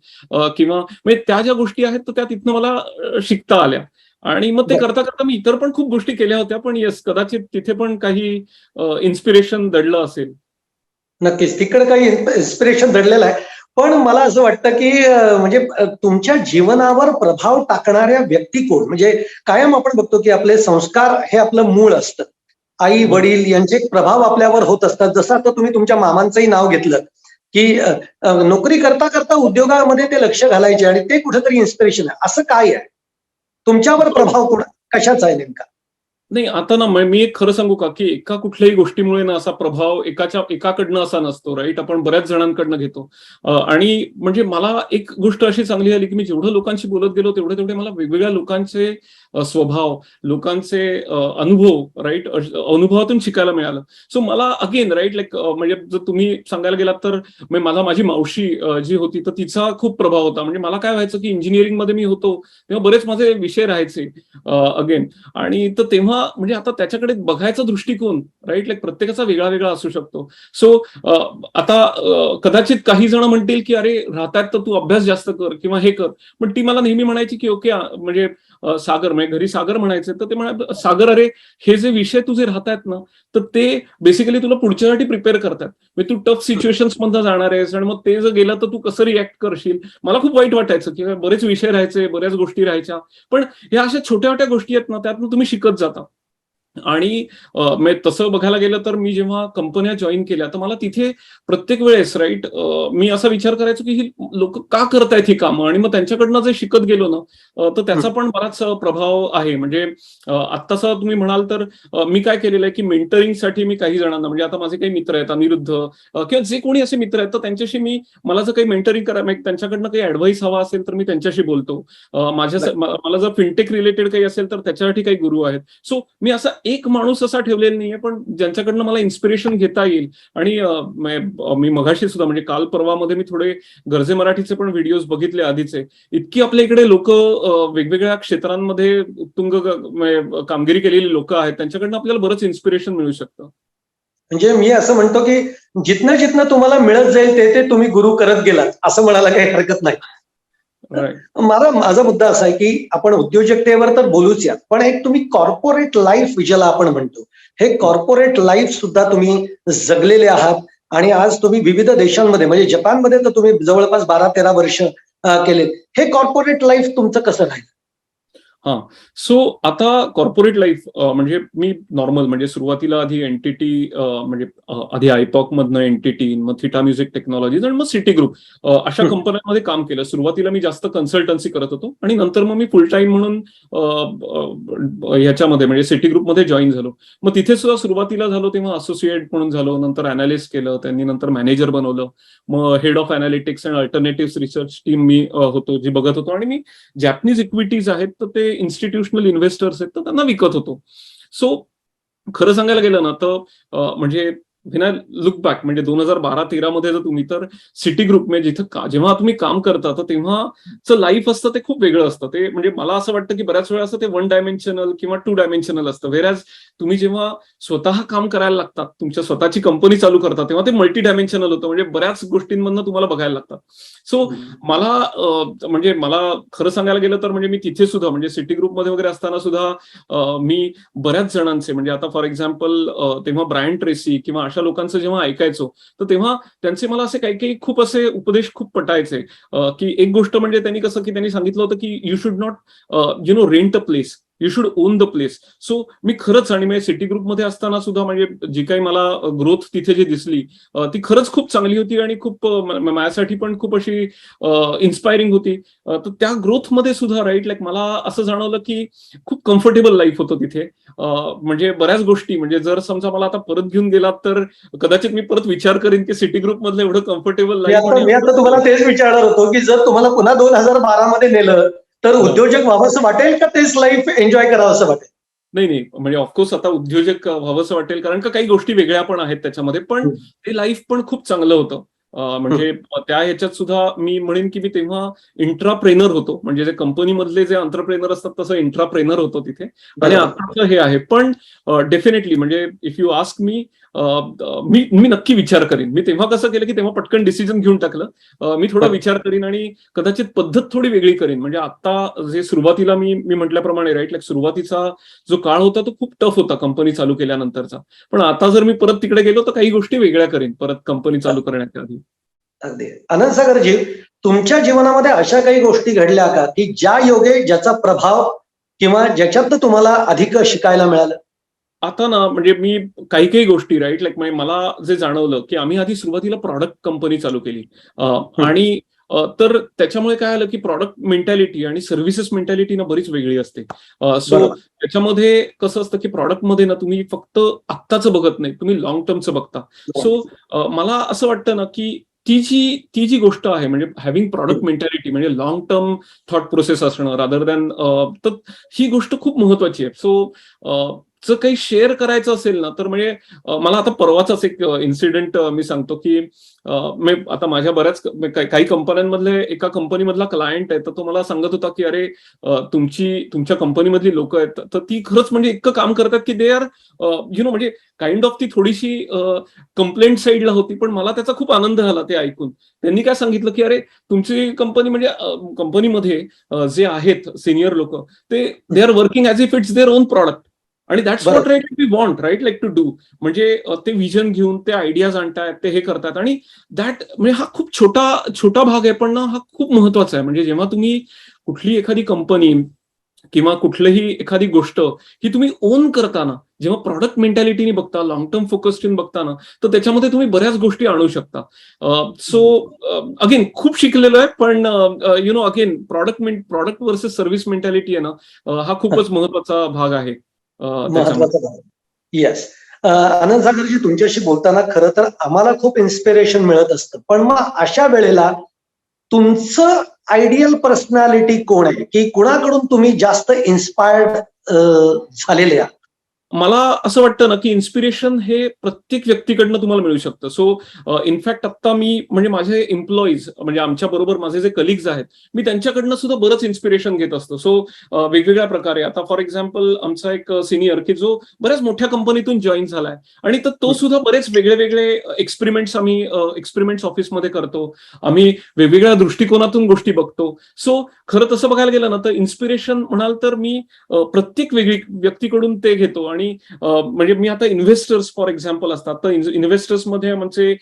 किंवा म्हणजे त्या ज्या गोष्टी आहेत तर त्या तिथनं मला शिकता आल्या. आणि मग ते बरं. करता करता मी इतर पण खूप गोष्टी केल्या होत्या. पण येस, कदाचित तिथे पण काही इन्स्पिरेशन दडलं असेल. नक्कीच तिकडे काही इन्स्पिरेशन दडलेलं आहे. पण मला असं वाटतं की म्हणजे तुमच्या जीवनावर प्रभाव टाकणाऱ्या व्यक्ती कोण? म्हणजे कायम आपण बघतो की आपले संस्कार हे आपलं मूळ असतं. आई बरोबर. वडील यांचे एक प्रभाव आपल्यावर होत असतात. जसं आता तुम्ही तुमच्या मामांचंही नाव घेतलं की नोकरी करता करता उद्योगामध्ये ते लक्ष घालायचे आणि ते कुठेतरी इन्स्पिरेशन आहे. असं काय आहे? तुमच्यावर बरोबर. प्रभाव कशाचा आहे नेमका? नाही, आता ना मी एक खरं सांगू का, की एका कुठल्याही गोष्टीमुळे ना असा प्रभाव एकाकडनं असा नसतो राईट. आपण बऱ्याच जणांकडनं घेतो. आणि म्हणजे मला एक गोष्ट अशी चांगली आली की मी जेवढं लोकांशी बोलत गेलो तेवढे तेवढे मला वेगवेगळ्या लोकांचे स्वभाव, लोकांचे अनुभव राईट, अनुभवातून शिकायला मिळालं. सो मला अगेन राईट, लाईक म्हणजे जर तुम्ही सांगायला गेलात तर माझी मावशी जी होती तर तिचा खूप प्रभाव होता. म्हणजे मला काय व्हायचं की इंजिनिअरिंग मध्ये मी होतो तेव्हा बरेच माझे विषय राहायचे अगेन. आणि तर तेव्हा म्हणजे आता त्याच्याकडे बघायचा दृष्टिकोन राईट, लाईक प्रत्येकाचा वेगळा वेगळा असू शकतो. सो आता कदाचित काही जण म्हणतील की अरे राहतात तर तू अभ्यास जास्त कर किंवा हे कर. पण ती मला नेहमी म्हणायची की ओके, म्हणजे सागर, म्हणजे घरी सागर म्हणायचे तर ते म्हणा, सागर अरे हे जे विषय तुझे राहतात ना तर ते बेसिकली तुला पुढच्यासाठी प्रिपेअर करतात. म्हणजे तू टफ सिच्युएशन्स मधनं जाणार आहेस आणि मग ते जर गेलं तर तू कसं रिॲक्ट करशील. मला खूप वाईट वाटायचं की बरेच विषय राहायचे, बऱ्याच गोष्टी राहायच्या. पण ह्या अशा छोट्या छोट्या गोष्टी आहेत ना, त्यातनं तुम्ही शिकत जाता. आणि तसं बघायला गेलं तर मी जेव्हा कंपन्या जॉईन केल्या तर मला तिथे प्रत्येक वेळेस राईट, मी असा विचार करायचो की ही लोक का करतायत ही कामं, आणि मग त्यांच्याकडनं जे शिकत गेलो ना तर त्याचा पण बराच प्रभाव आहे. म्हणजे आत्ताचा तुम्ही म्हणाल तर मी काय केलेलं आहे की मेंटरिंगसाठी मी काही जणांना, म्हणजे आता माझे काही मित्र आहेत अनिरुद्ध किंवा जे कोणी असे मित्र आहेत तर त्यांच्याशी मला जर काही मेंटरिंग करायला, त्यांच्याकडनं काही ऍडवाइस हवा असेल तर मी त्यांच्याशी बोलतो. मला जर फिनटेक रिलेटेड काही असेल तर त्याच्यासाठी काही गुरु आहेत. सो मी असा एक माणूस असा ठेवलेला नाहीये, पण ज्यांच्याकडनं मला इन्स्पिरेशन घेता येईल. आणि मी मघाशी सुद्धा म्हणजे काल परवामध्ये मी थोडे गरजे मराठीचे पण व्हिडिओज बघितले आधीचे. इतकी आपल्या इकडे लोक वेगवेगळ्या क्षेत्रांमध्ये उत्तुंग कामगिरी केलेली लोक आहेत, त्यांच्याकडनं आपल्याला बरंच इन्स्पिरेशन मिळू शकतं. म्हणजे मी असं म्हणतो की जिथनं जिथनं तुम्हाला मिळत जाईल ते ते तुम्ही गुरु करत गेलात असं म्हणायला काही हरकत नाही. राईट. माझा मुद्दा असा आहे की आपण उद्योजकतेवर तर बोलूच या, पण एक तुम्ही कॉर्पोरेट लाईफ ज्याला आपण म्हणतो, हे कॉर्पोरेट लाईफ सुद्धा तुम्ही जगलेले आहात. आणि आज तुम्ही विविध देशांमध्ये, म्हणजे जपानमध्ये तर तुम्ही जवळपास 12-13 वर्ष केले. हे कॉर्पोरेट लाईफ तुमचं कसं राहील? हा. सो आता कॉर्पोरेट लाईफ म्हणजे मी नॉर्मल म्हणजे सुरुवातीला आधी एनटीटी म्हणजे आधी आयपॉक मधनं एनटीटी, मग थिटा म्युझिक टेक्नॉलॉजीज आणि मग सिटी ग्रुप अशा कंपन्यांमध्ये काम केलं. सुरुवातीला मी जास्त कन्सल्टन्सी करत होतो आणि नंतर मग मी फुल टाइम म्हणून ह्याच्यामध्ये म्हणजे सिटी ग्रुपमध्ये जॉईन झालो. मग तिथे सुद्धा सुरुवातीला झालो तेव्हा असोसिएट म्हणून झालो, नंतर अनालिस्ट केलं, त्यांनी नंतर मॅनेजर बनवलं. मग head of analytics and alternative research team मी होतो, जी बघत होतो. आणि मी जॅपनीज इक्विटीज आहेत तर ते इन्स्टिट्यूशनल इन्व्हेस्टर्स आहेत तर त्यांना विकत होतो. सो खरं सांगायला गेलं ना तर म्हणजे लुक बॅक म्हणजे 2012-13 मध्ये जर तुम्ही तर सिटी ग्रुप म्हणजे जिथं जेव्हा तुम्ही काम करता तर तेव्हाचं लाईफ असतं ते खूप वेगळं असतं. ते म्हणजे मला असं वाटतं की बऱ्याच वेळा असं ते 1 डायमेन्शनल किंवा 2 डायमेन्शनल असतं. व्हेरॅज तुम्ही जेव्हा स्वतः काम करायला लागतात, तुमच्या स्वतःची कंपनी चालू करता, तेव्हा ते मल्टी डायमेन्शनल होतं. म्हणजे बऱ्याच गोष्टींमधनं तुम्हाला बघायला लागतात. सो मला म्हणजे मला खरं सांगायला गेलं तर म्हणजे मी तिथे सुद्धा म्हणजे सिटी ग्रुपमध्ये वगैरे असताना सुद्धा मी बऱ्याच जणांचे म्हणजे आता फॉर एक्झाम्पल तेव्हा ब्रायन ट्रेसी किंवा अशा लोकांचं जेव्हा ऐकायचो तर तेव्हा त्यांचे मला असे काही काही खूप असे उपदेश खूप पटायचे की एक गोष्ट म्हणजे त्यांनी कसं की त्यांनी सांगितलं होतं की you should not rent a place, you should own the place. So मी खरंच आणि म्हणजे सिटी ग्रुपमध्ये असताना सुद्धा म्हणजे जी काही मला ग्रोथ तिथे जी दिसली ती खरंच खूप चांगली होती आणि खूप माझ्यासाठी पण खूप अशी इन्स्पायरिंग होती. तर त्या ग्रोथमध्ये सुद्धा राईट लाईक मला असं जाणवलं की खूप कम्फर्टेबल लाईफ होतं तिथे. म्हणजे बऱ्याच गोष्टी म्हणजे जर समजा मला आता परत घेऊन गेलात तर कदाचित मी परत विचार करेन की सिटी ग्रुप मधलं एवढं कम्फर्टेबल मी लाईफ आता तुम्हाला तेच विचारणार होतो की जर तुम्हाला पुन्हा 2012 मध्ये नेलं तर उद्योजक व्हावंसं वाटेल का तेच लाईफ एन्जॉय करावं असं वाटेल? नाही नाही म्हणजे ऑफकोर्स आता उद्योजक व्हावंसं वाटेल कारण का काही गोष्टी वेगळ्या पण आहेत त्याच्यामध्ये, पण ते लाईफ पण खूप चांगलं होतं. म्हणजे त्या ह्याच्यात सुद्धा मी म्हणेन की मी तेव्हा इंट्राप्रेनर होतो, म्हणजे जे कंपनीमधले जे एंटरप्रेनर असतात तसं इंट्राप्रेनर होतो तिथे. आणि आता हे आहे पण डेफिनेटली म्हणजे इफ यू आस्क मी मी नक्की विचार करीन. मी तेव्हा कसं केलं की तेव्हा पटकन डिसिजन घेऊन टाकलं. मी थोडा विचार करीन आणि कदाचित पद्धत थोडी वेगळी करीन. म्हणजे आता जे सुरुवातीला मी म्हटल्याप्रमाणे राईट लाईक सुरुवातीचा जो काळ होता तो खूप टफ होता कंपनी चालू केल्यानंतरचा. पण आता जर मी परत तिकडे गेलो तर काही गोष्टी वेगळ्या करेन परत कंपनी चालू करण्याच्या आधी. अगदी. आनंद सागरजी, तुमच्या जीवनामध्ये अशा काही गोष्टी घडल्या का की ज्या योगे ज्याचा प्रभाव किंवा ज्याच्यात तुम्हाला अधिक शिकायला मिळालं? आता ना म्हणजे मी काही काही गोष्टी राईट लाईक म्हणजे मला जे जाणवलं की आम्ही आधी सुरुवातीला प्रॉडक्ट कंपनी चालू केली आणि तर त्याच्यामुळे काय आलं की प्रॉडक्ट मेंटॅलिटी आणि सर्व्हिसेस मेंटॅलिटी ना बरीच वेगळी असते. सो त्याच्यामध्ये कसं असतं की प्रॉडक्टमध्ये ना तुम्ही फक्त आत्ताचं बघत नाही, तुम्ही लॉंग टर्मचं बघता. सो मला असं वाटतं ना की ती जी गोष्ट आहे म्हणजे हॅव्हिंग प्रॉडक्ट मेंटॅलिटी म्हणजे लॉंग टर्म थॉट प्रोसेस असणं रादर दॅन तर ही गोष्ट खूप महत्वाची आहे. सो जर काही शेअर करायचं असेल ना तर म्हणजे मला आता परवाचाच एक इन्सिडेंट मी सांगतो की आता माझ्या बऱ्याच काही कंपन्यांमधले एका कंपनीमधला क्लायंट आहे तर तो मला सांगत होता की अरे तुमच्या कंपनीमधली लोक आहेत तर ती खरंच म्हणजे इतकं काम करतात की दे आर म्हणजे काइंड ऑफ ती थोडीशी कंप्लेंट साईडला होती, पण मला त्याचा खूप आनंद झाला ते ऐकून. त्यांनी काय सांगितलं की अरे तुमची कंपनी म्हणजे कंपनीमध्ये जे आहेत सिनियर लोक ते they are working as if it's their own product आणि that's what right we want right like to do. म्हणजे ते विजन घेऊन ते आयडियाज आणतायत, ते हे करतात आणि दॅट म्हणजे हा खूप छोटा भाग आहे पण ना हा खूप महत्वाचा आहे. म्हणजे जेव्हा तुम्ही कुठली एखादी कंपनी किंवा कुठलीही एखादी गोष्ट ही तुम्ही ओन करताना, जेव्हा प्रॉडक्ट मेंटॅलिटीने बघता, लॉंग टर्म फोकस्डने बघताना तर त्याच्यामध्ये तुम्ही बऱ्याच गोष्टी आणू शकता. सो अगेन खूप शिकलेलो आहे पण again product versus service mentality आहे ना हा खूपच महत्वाचा भाग आहे. महत्वाचा भाग. येस. आनंद सागरजी, तुमच्याशी बोलताना खरं तर आम्हाला खूप इन्स्पिरेशन मिळत असतं. पण मग अशा वेळेला तुमचं आयडियल पर्सनॅलिटी कोण आहे की कुणाकडून तुम्ही जास्त इन्स्पायर्ड झालेले आहात? मला असं वाटतं ना की इन्स्पिरेशन हे प्रत्येक व्यक्तीकडनं तुम्हाला मिळू शकतं. सो इनफॅक्ट आता मी म्हणजे माझे एम्प्लॉईज म्हणजे आमच्या बरोबर माझे जे कलिग्स आहेत मी त्यांच्याकडनं सुद्धा बरंच इन्स्पिरेशन घेत असतो. सो वेगवेगळ्या प्रकारे आता फॉर एक्झाम्पल आमचा एक सिनियर की जो बऱ्याच मोठ्या कंपनीतून जॉईन झालाय आणि तर तो सुद्धा बरेच वेगळे एक्सपेरिमेंट्स आम्ही एक्सपेरिमेंट्स ऑफिसमध्ये करतो. आम्ही वेगवेगळ्या दृष्टिकोनातून गोष्टी बघतो. सो खरं तसं बघायला गेलं ना तर इन्स्पिरेशन म्हणाल तर मी प्रत्येक वेगळी व्यक्तीकडून ते घेतो आणि आणि म्हणजे मी आता इन्व्हेस्टर्स फॉर एक्झाम्पल असतात, तर इन्व्हेस्टर्समध्ये म्हणजे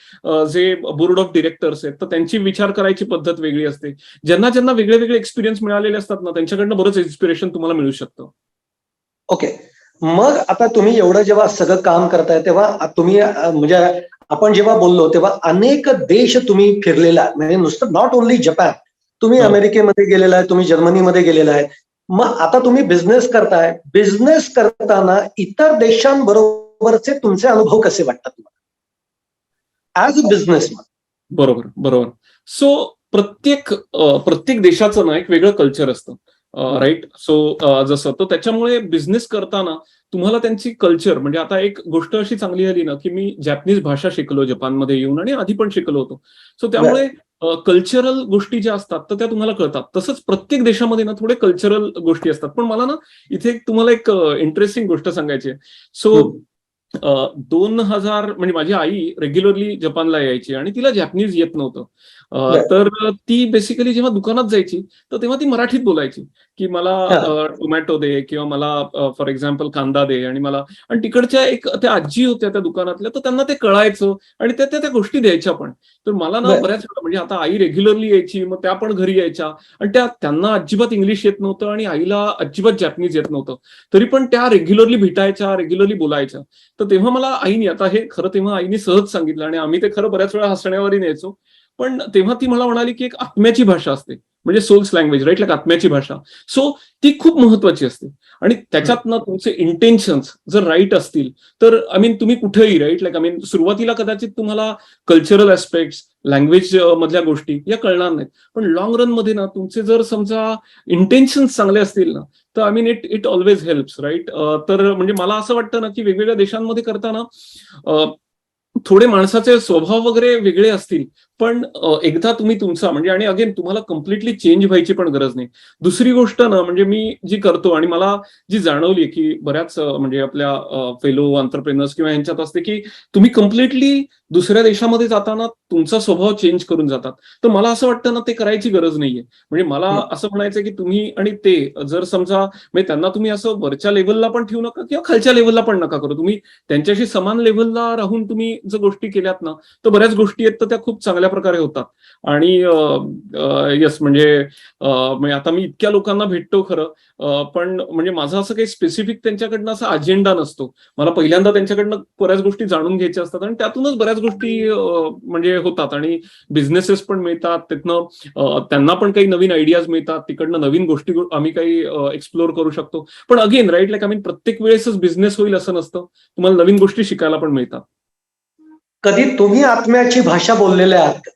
जे बोर्ड ऑफ डिरेक्टर्स आहेत, तर त्यांची विचार करायची पद्धत वेगळी असते. ज्यांना ज्यांना वेगळे वेगळे एक्सपिरियन्स मिळालेले असतात ना, त्यांच्याकडनं बरंच इन्स्पिरेशन तुम्हाला मिळू शकतं. ओके. मग आता तुम्ही एवढं जेव्हा सगळं काम करताय तेव्हा तुम्ही म्हणजे आपण जेव्हा बोललो तेव्हा अनेक देश तुम्ही फिरलेला आहे. म्हणजे नुसतं नॉट ओन्ली जपान, तुम्ही हो. अमेरिकेमध्ये गेलेला आहे, तुम्ही जर्मनीमध्ये गेलेला आहे. मग आता तुम्ही बिझनेस करताय. बिझनेस करताना इतर देशांबरोबरचे तुमचे अनुभव कसे वाटतात तुम्हाला ऍज अ बिझनेसमॅन? बरोबर, बरोबर. सो प्रत्येक देशाचं ना एक वेगळं कल्चर असतं, राईट? सो जसं तर त्याच्यामुळे बिझनेस करताना तुम्हाला त्यांची कल्चर, म्हणजे आता एक गोष्ट अशी चांगली झाली ना, की मी जॅपनीज भाषा शिकलो जपानमध्ये येऊन आणि आधी पण शिकलो होतो. सो त्यामुळे कल्चरल गोष्टी ज्या असतात तर त्या तुम्हाला कळतात. तसंच प्रत्येक देशामध्ये ना थोडे कल्चरल गोष्टी असतात. पण मला ना इथे तुम्हाला एक इंटरेस्टिंग गोष्ट सांगायची आहे. सो 2000 म्हणजे माझी आई रेग्युलरली जपानला यायची आणि तिला जॅपनीज येत नव्हतं. तर ती बेसिकली जेव्हा दुकानात जायची तर तेव्हा ती मराठीत बोलायची, की मला टोमॅटो दे किंवा मला फॉर एक्झाम्पल कांदा दे. आणि तिकडच्या एक त्या आजी होत्या त्या दुकानातल्या, तर त्यांना ते कळायचं आणि त्या त्या त्या गोष्टी द्यायच्या पण. तर मला ना बऱ्याच वेळा म्हणजे आता आई रेग्युलरली यायची, मग त्या पण घरी यायच्या आणि त्यांना अजिबात इंग्लिश येत नव्हतं आणि आईला अजिबात जॅपनीज येत नव्हतं. तरी पण त्या रेग्युलरली भेटायच्या, रेग्युलरली बोलायच्या. तर तेव्हा मला आईने, आता हे खरं तेव्हा आईने सहज सांगितलं आणि आम्ही ते खरं बऱ्याच वेळा हसण्यावरही न्यायचो. पण तेव्हा ती मला म्हणाली, की एक आत्म्याची भाषा असते, म्हणजे सोल्स लँग्वेज, राईट? लाईक आत्म्याची भाषा. सो ती खूप महत्वाची असते आणि त्याच्यात ना तुमचे इंटेन्शन्स जर राईट असतील तर आय मीन तुम्ही कुठेही, राईट? लाईक आय मीन सुरुवातीला कदाचित तुम्हाला कल्चरल ऍस्पेक्ट्स, लँग्वेज मधल्या गोष्टी या कळणार नाहीत. पण लॉंग रन मध्ये ना तुमचे जर समजा इंटेन्शन्स चांगले असतील ना, तर I mean it always helps, right? तर म्हणजे मला असं वाटतं ना, की वेगवेगळ्या देशांमध्ये करताना थोडे माणसाचे स्वभाव वगैरे वेगळे असतील, पण एकदा तुम्ही तुमचा म्हणजे, आणि अगेन तुम्हाला कम्प्लिटली चेंज व्हायची पण गरज नाही. दुसरी गोष्ट ना, म्हणजे मी जी करतो आणि मला जी जाणवली, की बऱ्याच म्हणजे आपल्या फेलो एंटरप्रेनर्स किंवा यांच्यात असते, की तुम्ही कम्प्लिटली दुसऱ्या देशामध्ये जाताना तुमचा स्वभाव चेंज करून जातात. तर मला असं वाटतं ना, ते करायची गरज नाहीये. म्हणजे मला असं म्हणायचं, की तुम्ही आणि ते जर समजा म्हणजे त्यांना तुम्ही असं वरच्या लेव्हलला पण ठेवू नका किंवा खालच्या लेव्हलला पण नका करू. तुम्ही त्यांच्याशी समान लेव्हलला राहून तुम्ही जर गोष्टी केल्यात ना, तर बऱ्याच गोष्टी आहेत तर त्या खूप चांगल्या प्रकारे होतात. आणि येस म्हणजे आता मी इतक्या लोकांना भेटतो खरं, पण म्हणजे माझं असं काही स्पेसिफिक त्यांच्याकडनं असा अजेंडा नसतो. मला पहिल्यांदा त्यांच्याकडनं बऱ्याच गोष्टी जाणून घ्यायच्या असतात आणि त्यातूनच बऱ्याच गोष्टी म्हणजे होतात आणि बिझनेसेस पण मिळतात तिथनं. त्यांना पण काही नवीन आयडियाज मिळतात तिकडनं, नवीन गोष्टी आम्ही काही एक्सप्लोर करू शकतो. पण again, right? Like I mean प्रत्येक वेळेसच बिझनेस होईल असं नसतं. तुम्हाला नवीन गोष्टी शिकायला पण मिळतात. कधी तुम्ही आत्म्याची भाषा बोललेले आहात का?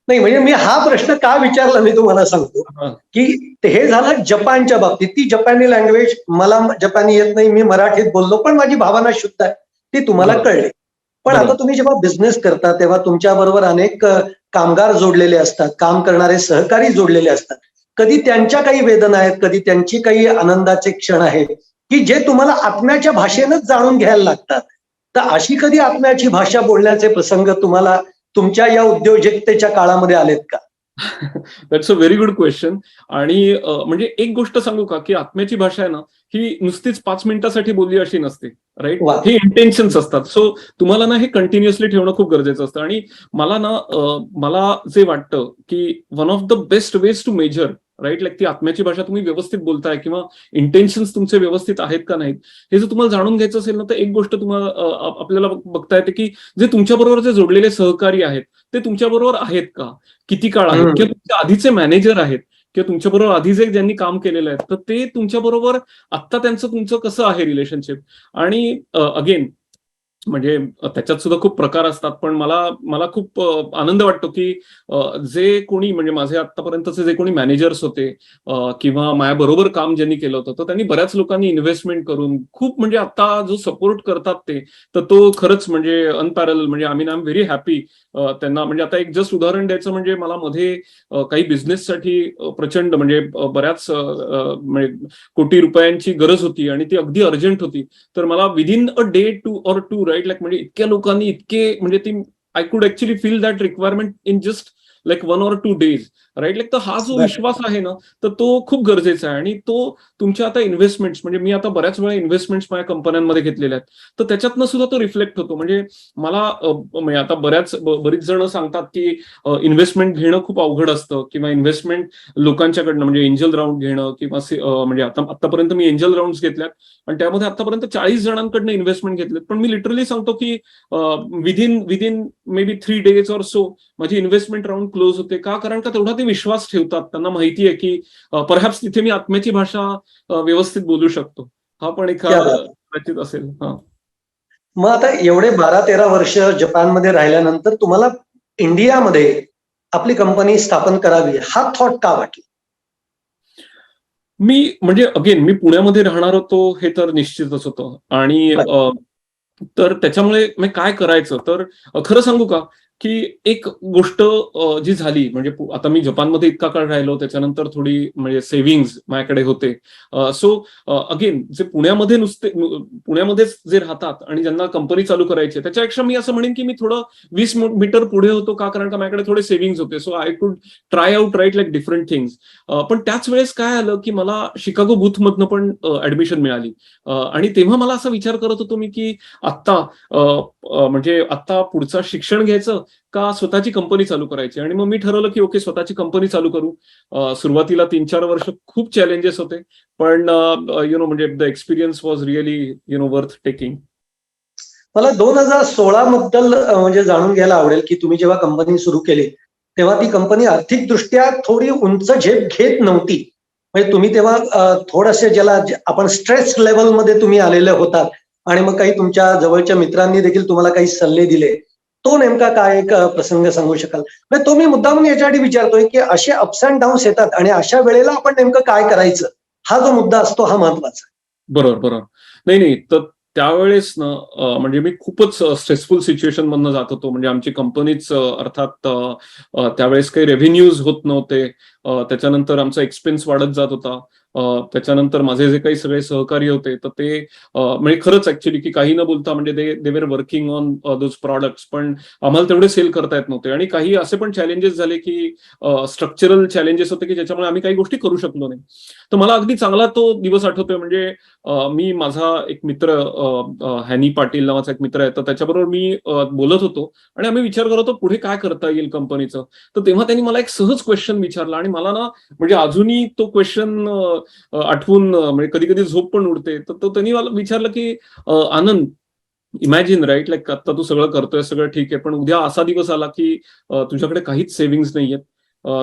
नाही, म्हणजे मी हा प्रश्न का विचारला मी तुम्हाला सांगतो, हां. की हे झालं जपानच्या बाबतीत. ती जपानी लँग्वेज मला जपानी येत नाही, मी मराठीत बोललो, पण माझी भावना शुद्ध आहे, ती तुम्हाला बरोबर, कळली. पण आता बरोबर. तुम्ही जेव्हा बिझनेस करता तेव्हा तुमच्या बरोबर अनेक कामगार जोडलेले असतात, काम करणारे सहकारी जोडलेले असतात. कधी त्यांच्या काही वेदना आहेत, कधी त्यांची काही आनंदाचे क्षण आहेत, की जे तुम्हाला आत्म्याच्या भाषेनंच जाणून घ्यायला लागतात. तर अशी कधी आत्म्याची भाषा बोलण्याचे प्रसंग तुम्हाला तुमच्या या उद्योजकतेच्या काळामध्ये आलेत का? That's a very good question. आणि म्हणजे एक गोष्ट सांगू का, की आत्म्याची भाषा आहे ना, ही नुसतीच 5 मिनिटासाठी बोलली अशी नसते, राईट? वा. हे इंटेन्शन्स असतात. सो तुम्हाला ना हे कंटिन्युअसली ठेवणं खूप गरजेचं असतं. आणि मला ना मला जे वाटतं, की one of the best ways to measure, right? Like ती आत्म्याची भाषा तुम्ही व्यवस्थित बोलताय किंवा इंटेन्शन्स तुमचे व्यवस्थित आहेत का नाहीत, हे जर तुम्हाला जाणून घ्यायचं असेल ना, तर एक गोष्ट तुम्हाला आपल्याला बघता येते, की जे तुमच्याबरोबर जे जोडलेले सहकारी आहेत, ते तुमच्याबरोबर आहेत का? किती काळ आहेत? हम्म. किंवा तुमच्या आधीचे मॅनेजर आहेत किंवा तुमच्याबरोबर आधी जे ज्यांनी काम केलेलं आहे, तर ते तुमच्याबरोबर आत्ता त्यांचं तुमचं कसं आहे रिलेशनशिप? आणि अगेन म्हणजे त्याच्यात सुद्धा खूप प्रकार असतात. पण मला मला खूप आनंद वाटतो, की जे कोणी म्हणजे माझे आतापर्यंतचे जे कोणी मॅनेजर्स होते किंवा माझ्याबरोबर काम ज्यांनी केलं होतं, तर त्यांनी बऱ्याच लोकांनी इन्व्हेस्टमेंट करून खूप म्हणजे आता जो सपोर्ट करतात ते, तर तो खरंच म्हणजे अनपॅरल. म्हणजे आय एम व्हेरी हॅपी त्यांना. म्हणजे आता एक जस्ट उदाहरण द्यायचं म्हणजे मला मध्ये काही बिझनेससाठी प्रचंड म्हणजे बऱ्याच म्हणजे कोटी रुपयांची गरज होती आणि ती अगदी अर्जंट होती. तर मला within a day two, right? Like म्हणजे इतक्या लोकांनी इतके म्हणजे ती I could actually feel that requirement in just like 1 or 2 days, right? Like तर हा जो विश्वास आहे ना, तर तो खूप गरजेचा आहे. आणि तो तुमच्या आता इन्व्हेस्टमेंट्स, म्हणजे मी आता बऱ्याच वेळा इन्व्हेस्टमेंट्स माझ्या कंपन्यांमध्ये घेतलेल्या आहेत, तर त्याच्यातनं सुद्धा तो रिफ्लेक्ट होतो. म्हणजे मला म्हणजे आता बरीच जण सांगतात की इन्व्हेस्टमेंट घेणं खूप अवघड असतं, किंवा इन्व्हेस्टमेंट लोकांच्याकडनं म्हणजे एंजल राऊंड घेणं, किंवा म्हणजे आतापर्यंत मी एंजल राऊंड घेतल्यात आणि त्यामध्ये आतापर्यंत 40 जणांकडनं इन्व्हेस्टमेंट घेतलेत. पण मी लिटरली सांगतो की within may be 3 days or so माझी इन्व्हेस्टमेंट राऊंड क्लोज होते. का? कारण का तेवढा ते विश्वास ठेवतात. त्यांना माहिती आहे की परहॅप्स तिथे मी आत्म्याची भाषा व्यवस्थित बोलू शकतो. हा पण एक क्या बात. कदाचित असेल. हा. मग आता एवढे 12-13 वर्ष जपानमध्ये राहिल्यानंतर तुम्हाला इंडियामध्ये आपली कंपनी स्थापन करावी हा थॉट का वाटला? मी म्हणजे अगेन मी पुण्यामध्ये राहणार होतो हे तर निश्चितच होतं. आणि तर त्याच्यामुळे मी काय करायचं, तर खरं सांगू का, की एक गोष्ट जी झाली म्हणजे आता मी जपानमध्ये इतका काळ राहिलो, त्याच्यानंतर थोडी म्हणजे सेव्हिंग्ज माझ्याकडे होते. सो अगेन जे पुण्यामध्येच जे राहतात आणि ज्यांना कंपनी चालू करायची आहे, त्याच्यापेक्षा मी असं म्हणेन की मी थोडं 20 मीटर पुढे होतो. का? कारण का माझ्याकडे थोडे सेव्हिंग्ज होते. So I could try out right like different things. पण त्याच वेळेस काय आलं की मला शिकागो बूथमधनं पण ऍडमिशन मिळाली. आणि तेव्हा मला असा विचार करत होतो मी की आत्ता म्हणजे आता पुढचं शिक्षण घ्यायचं का स्वतःची कंपनी चालू करायची. आणि मग मी ठरवलं की ओके, स्वतःची कंपनी चालू करू. सुरुवातीला 3-4 वर्ष खूप चॅलेंजेस होते, पण म्हणजे the experience was really worth taking. मला 2016 बद्दल म्हणजे जाणून घ्यायला आवडेल की तुम्ही जेव्हा कंपनी सुरू केली तेव्हा ती कंपनी आर्थिकदृष्ट्या थोडी उंच झेप घेत नव्हती. म्हणजे तुम्ही तेव्हा थोडेसे ज्याला आपण स्ट्रेस लेवलमध्ये तुम्ही आलेले होतात आणि मग काही तुमच्या जवळच्या मित्रांनी देखील तुम्हाला काही सल्ले दिले. तो नेमका काय एक प्रसंग सांगू शकाल? म्हणजे तो मी मुद्दामून याच्यासाठी विचारतोय की असे अप्स अँड डाऊन्स येतात आणि अशा वेळेला आपण नेमकं काय करायचं, हा जो मुद्दा असतो हा महत्वाचा. बरोबर. नाही. तर त्यावेळेस ना म्हणजे मी खूपच स्ट्रेसफुल सिच्युएशन मधनं जात होतो. म्हणजे आमची कंपनीच अर्थात त्यावेळेस काही रेव्हेन्यूज होत नव्हते. त्याच्यानंतर आमचा एक्सपेन्स वाढत जात होता. त्याच्यानंतर माझे जे काही सगळे सहकारी होते, तर ते म्हणजे खरंच ऍक्च्युली की काही न बोलता म्हणजे दे were working on those products, पण आम्हाला तेवढे सेल करता येत नव्हते. आणि काही असे पण चॅलेंजेस झाले की स्ट्रक्चरल चॅलेंजेस होते की ज्याच्यामुळे आम्ही काही गोष्टी करू शकलो नाही. तर मला अगदी चांगला तो दिवस आठवतोय. म्हणजे मी माझा एक मित्र हॅनी पाटील नावाचा एक मित्र आहे, तर त्याच्याबरोबर मी बोलत होतो आणि आम्ही विचार करत होतो पुढे काय करता येईल कंपनीचं. तर तेव्हा त्यांनी मला एक सहज क्वेश्चन विचारला आणि मला ना म्हणजे अजूनही तो क्वेश्चन आठवून म्हणजे कधी कधी झोप पण उडते. तर तो त्यांनी मला विचारलं की आनंद, इमॅजिन राईट, लाईक आता तू सगळं करतोय, सगळं ठीक आहे, पण उद्या असा दिवस आला की तुझ्याकडे काहीच सेव्हिंग्ज नाहीयेत.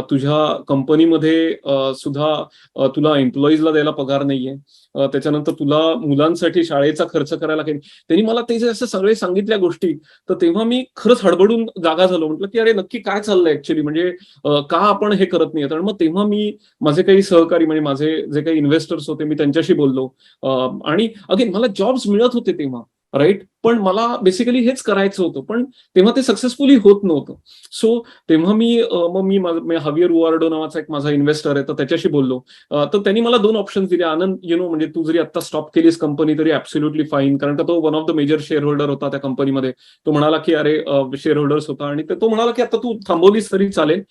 तुझ्या कंपनीमध्ये सुद्धा तुला एम्प्लॉईजला द्यायला पगार नाहीये. त्याच्यानंतर तुला मुलांसाठी शाळेचा खर्च करायला काही. त्यांनी मला ते जे असं सगळे सांगितल्या गोष्टी, तर तेव्हा मी खरंच हडबडून जागा झालो. म्हटलं की अरे नक्की काय चाललंय ऍक्च्युली, म्हणजे का आपण हे करत नाही. आणि मग तेव्हा मी माझे काही सहकारी म्हणजे माझे जे काही इन्व्हेस्टर्स होते, मी त्यांच्याशी बोललो. आणि अगेन मला जॉब्स मिळत होते तेव्हा, राईट, पण मला बेसिकली हेच करायचं होतं, पण तेव्हा ते सक्सेसफुली होत नव्हतं. सो तेव्हा मी हवियर उआर्डो नावाचा एक माझा इन्व्हेस्टर आहे, तर त्याच्याशी बोललो. तर त्यांनी मला 2 ऑप्शन्स दिले. आनंद, म्हणजे तू जरी आता स्टॉप केलीस कंपनी तरी ऍब्सोल्युटली फाईन, कारण का तो one of the major shareholder होता त्या कंपनीमध्ये. तो म्हणाला की अरे शेअर होल्डर्स होता, आणि तो म्हणाला की आता तू थांबवलीस तरी चालेल.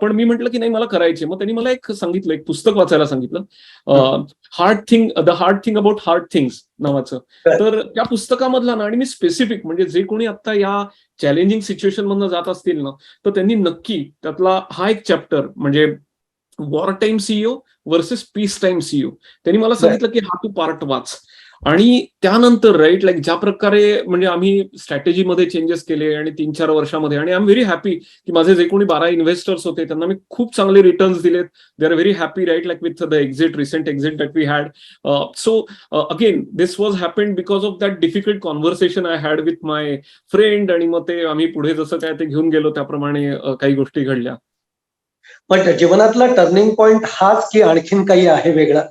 पण मी म्हटलं की नाही, मला करायचे. मग त्यांनी मला एक सांगितलं, एक पुस्तक वाचायला सांगितलं, the hard thing about hard things नावाचं. तर त्या पुस्तकामधला ना, आणि मी स्पेसिफिक म्हणजे जे कोणी आता या चॅलेंजिंग सिच्युएशन मधनं जात असतील ना, तर त्यांनी नक्की त्यातला हा एक चॅप्टर म्हणजे war time CEO versus peace time CEO, त्यांनी मला सांगितलं की हा तू पार्ट वाच. आणि त्यानंतर राईट, लाईक ज्या प्रकारे म्हणजे आम्ही स्ट्रॅटेजीमध्ये चेंजेस केले आणि 3-4 वर्षामध्ये, आणि आय एम व्हेरी हॅपी की माझे जे कोणी 12 इन्व्हेस्टर्स होते त्यांना मी खूप चांगले रिटर्न्स दिलेत. They are very happy, right, like with the recent exit that we had. So again this was happened because of that difficult conversation I had with my friend. आणि मग ते आम्ही पुढे जसं काय ते घेऊन गेलो, त्याप्रमाणे काही गोष्टी घडल्या. पण जीवनातला टर्निंग पॉइंट हाच की आणखीन काही आहे वेगळा?